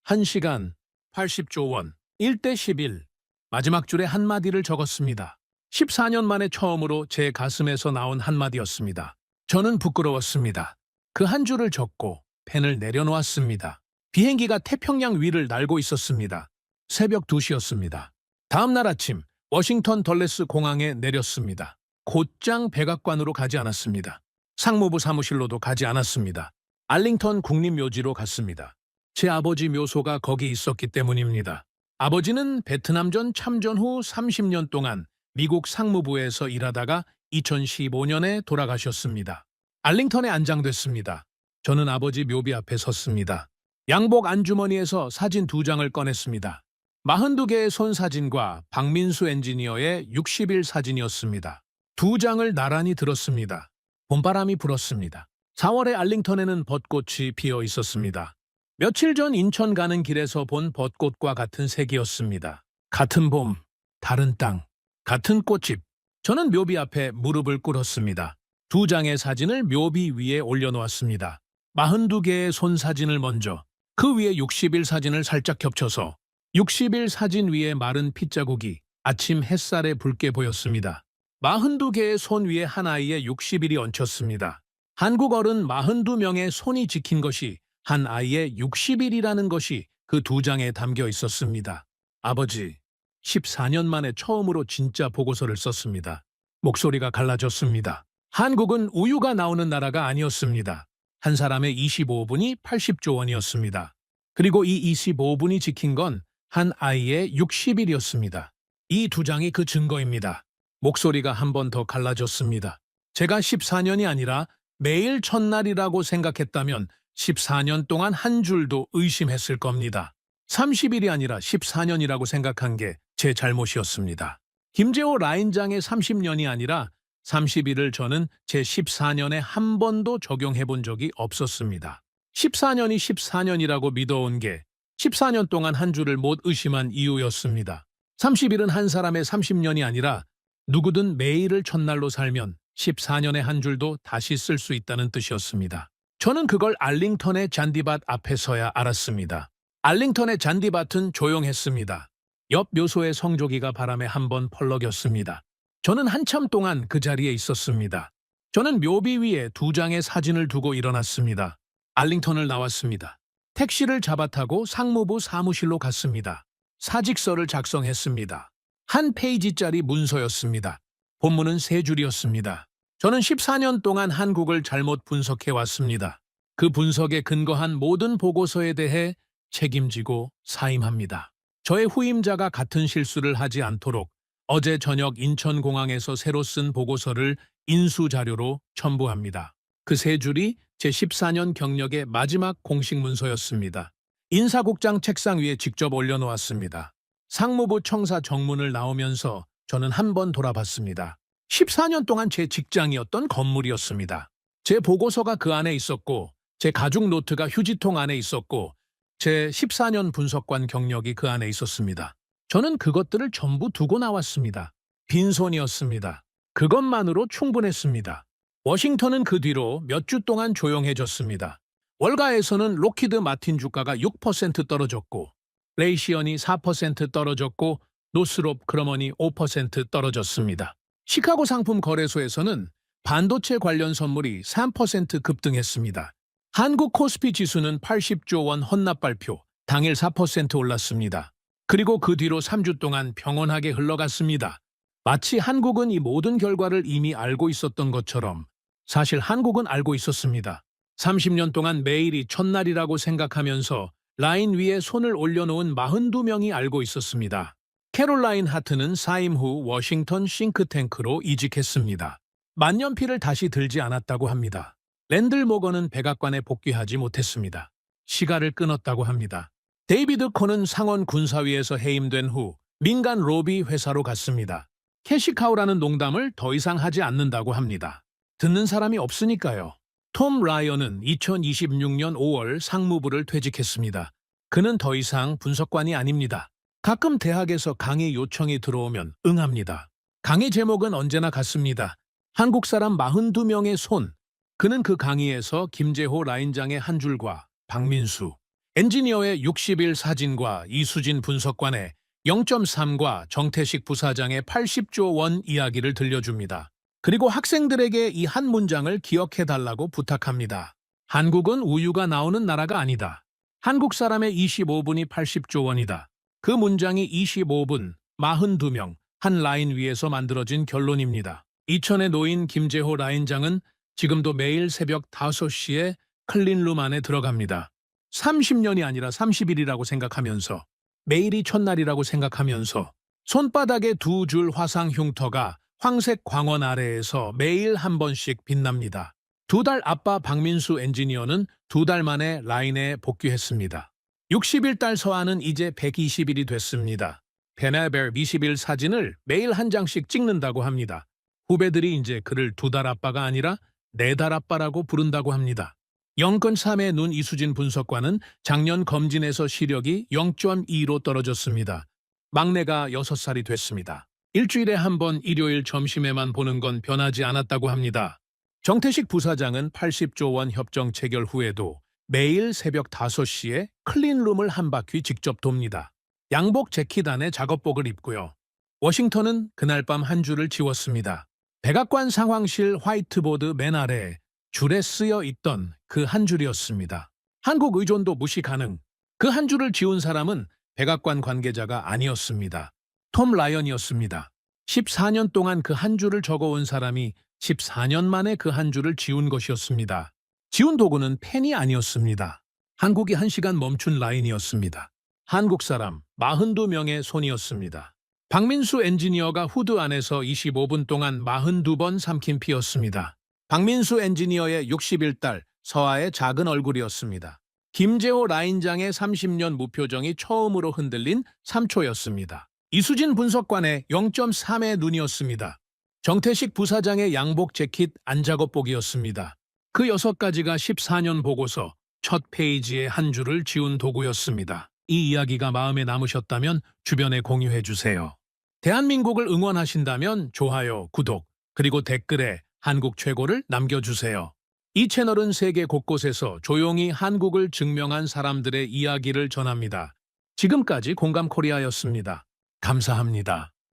1시간, 80조 원, 1대 11. 마지막 줄에 한마디를 적었습니다. 14년 만에 처음으로 제 가슴에서 나온 한마디였습니다. 저는 부끄러웠습니다. 그 한 줄을 적고 펜을 내려놓았습니다. 비행기가 태평양 위를 날고 있었습니다. 새벽 2시였습니다. 다음 날 아침 워싱턴 덜레스 공항에 내렸습니다. 곧장 백악관으로 가지 않았습니다. 상무부 사무실로도 가지 않았습니다. 알링턴 국립묘지로 갔습니다. 제 아버지 묘소가 거기 있었기 때문입니다. 아버지는 베트남전 참전 후 30년 동안 미국 상무부에서 일하다가 2015년에 돌아가셨습니다. 알링턴에 안장됐습니다. 저는 아버지 묘비 앞에 섰습니다. 양복 안주머니에서 사진 2장을 꺼냈습니다. 42개의 손 사진과 박민수 엔지니어의 60일 사진이었습니다. 2장을 나란히 들었습니다. 봄바람이 불었습니다. 4월에 알링턴에는 벚꽃이 피어 있었습니다. 며칠 전 인천 가는 길에서 본 벚꽃과 같은 색이었습니다. 같은 봄, 다른 땅, 같은 꽃집. 저는 묘비 앞에 무릎을 꿇었습니다. 2장의 사진을 묘비 위에 올려놓았습니다. 42개의 손 사진을 먼저, 그 위에 60일 사진을 살짝 겹쳐서 60일 사진 위에 마른 핏자국이 아침 햇살에 붉게 보였습니다. 42개의 손 위에 한 아이의 60일이 얹혔습니다. 한국 어른 42명의 손이 지킨 것이 한 아이의 60일이라는 것이 그 2장에 담겨 있었습니다. 아버지, 14년 만에 처음으로 진짜 보고서를 썼습니다. 목소리가 갈라졌습니다. 한국은 우유가 나오는 나라가 아니었습니다. 한 사람의 25분이 80조 원이었습니다. 그리고 이 25분이 지킨 건 한 아이의 60일이었습니다. 이 2장이 그 증거입니다. 목소리가 한 번 더 갈라졌습니다. 제가 14년이 아니라 매일 첫날이라고 생각했다면 14년 동안 한 줄도 의심했을 겁니다. 30일이 아니라 14년이라고 생각한 게 제 잘못이었습니다. 김재호 라인장의 30년이 아니라 30일을 저는 제 14년에 한 번도 적용해 본 적이 없었습니다. 14년이 14년이라고 믿어온 게 14년 동안 한 줄을 못 의심한 이유였습니다. 30일은 한 사람의 30년이 아니라 누구든 매일을 첫날로 살면 14년의 한 줄도 다시 쓸 수 있다는 뜻이었습니다. 저는 그걸 알링턴의 잔디밭 앞에서야 알았습니다. 알링턴의 잔디밭은 조용했습니다. 옆 묘소의 성조기가 바람에 한번 펄럭였습니다. 저는 한참 동안 그 자리에 있었습니다. 저는 묘비 위에 2장의 사진을 두고 일어났습니다. 알링턴을 나왔습니다. 택시를 잡아 타고 상무부 사무실로 갔습니다. 사직서를 작성했습니다. 한 페이지짜리 문서였습니다. 본문은 3줄이었습니다. 저는 14년 동안 한국을 잘못 분석해왔습니다. 그 분석에 근거한 모든 보고서에 대해 책임지고 사임합니다. 저의 후임자가 같은 실수를 하지 않도록 어제 저녁 인천공항에서 새로 쓴 보고서를 인수자료로 첨부합니다. 그 3줄이 제 14년 경력의 마지막 공식 문서였습니다. 인사국장 책상 위에 직접 올려놓았습니다. 상무부 청사 정문을 나오면서 저는 한 번 돌아봤습니다. 14년 동안 제 직장이었던 건물이었습니다. 제 보고서가 그 안에 있었고, 제 가죽 노트가 휴지통 안에 있었고, 제 14년 분석관 경력이 그 안에 있었습니다. 저는 그것들을 전부 두고 나왔습니다. 빈손이었습니다. 그것만으로 충분했습니다. 워싱턴은 그 뒤로 몇 주 동안 조용해졌습니다. 월가에서는 록히드 마틴 주가가 6% 떨어졌고, 레이시언이 4% 떨어졌고, 노스롭 그러머니 5% 떨어졌습니다. 시카고 상품 거래소에서는 반도체 관련 선물이 3% 급등했습니다. 한국 코스피 지수는 80조 원 헌납 발표, 당일 4% 올랐습니다. 그리고 그 뒤로 3주 동안 평온하게 흘러갔습니다. 마치 한국은 이 모든 결과를 이미 알고 있었던 것처럼 사실 한국은 알고 있었습니다. 30년 동안 매일이 첫날이라고 생각하면서 라인 위에 손을 올려놓은 42명이 알고 있었습니다. 캐롤라인 하트는 사임 후 워싱턴 싱크탱크로 이직했습니다. 만년필을 다시 들지 않았다고 합니다. 랜들 모건은 백악관에 복귀하지 못했습니다. 시가를 끊었다고 합니다. 데이비드 콘은 상원 군사위에서 해임된 후 민간 로비 회사로 갔습니다. 캐시카우라는 농담을 더 이상 하지 않는다고 합니다. 듣는 사람이 없으니까요. 톰 라이언은 2026년 5월 상무부를 퇴직했습니다. 그는 더 이상 분석관이 아닙니다. 가끔 대학에서 강의 요청이 들어오면 응합니다. 강의 제목은 언제나 같습니다. 한국 사람 42명의 손. 그는 그 강의에서 김재호 라인장의 한 줄과 박민수 엔지니어의 60일 사진과 이수진 분석관의 0.3과 정태식 부사장의 80조 원 이야기를 들려줍니다. 그리고 학생들에게 이 한 문장을 기억해달라고 부탁합니다. 한국은 우유가 나오는 나라가 아니다. 한국 사람의 25분이 80조 원이다. 그 문장이 25분, 42명, 한 라인 위에서 만들어진 결론입니다. 이천에 놓인 김재호 라인장은 지금도 매일 새벽 5시에 클린룸 안에 들어갑니다. 30년이 아니라 30일이라고 생각하면서, 매일이 첫날이라고 생각하면서 손바닥에 두 줄 화상 흉터가 황색 광원 아래에서 매일 한 번씩 빛납니다. 2달 아빠 박민수 엔지니어는 2달 만에 라인에 복귀했습니다. 60일 딸 서아는 이제 120일이 됐습니다. 베네벨 20일 사진을 매일 한 장씩 찍는다고 합니다. 후배들이 이제 그를 2달 아빠가 아니라 4달 아빠라고 부른다고 합니다. 영건 3의 눈 이수진 분석관은 작년 검진에서 시력이 0.2로 떨어졌습니다. 막내가 6살이 됐습니다. 일주일에 한 번 일요일 점심에만 보는 건 변하지 않았다고 합니다. 정태식 부사장은 80조 원 협정 체결 후에도 매일 새벽 5시에 클린룸을 한 바퀴 직접 돕니다. 양복 재킷 안에 작업복을 입고요. 워싱턴은 그날 밤 한 줄을 지웠습니다. 백악관 상황실 화이트보드 맨 아래 줄에 쓰여 있던 그 한 줄이었습니다. 한국 의존도 무시 가능. 그 한 줄을 지운 사람은 백악관 관계자가 아니었습니다. 톰 라이언이었습니다. 14년 동안 그 한 줄을 적어온 사람이 14년 만에 그 한 줄을 지운 것이었습니다. 지운 도구는 펜이 아니었습니다. 한국이 1시간 멈춘 라인이었습니다. 한국 사람 42명의 손이었습니다. 박민수 엔지니어가 후드 안에서 25분 동안 42번 삼킨 피였습니다. 박민수 엔지니어의 60일 딸 서아의 작은 얼굴이었습니다. 김재호 라인장의 30년 무표정이 처음으로 흔들린 3초였습니다. 이수진 분석관의 0.3의 눈이었습니다. 정태식 부사장의 양복 재킷 안작업복이었습니다. 그 6가지가 14년 보고서 첫 페이지에 한 줄을 지운 도구였습니다. 이 이야기가 마음에 남으셨다면 주변에 공유해주세요. 대한민국을 응원하신다면 좋아요, 구독, 그리고 댓글에 한국 최고를 남겨주세요. 이 채널은 세계 곳곳에서 조용히 한국을 증명한 사람들의 이야기를 전합니다. 지금까지 공감코리아였습니다. 감사합니다.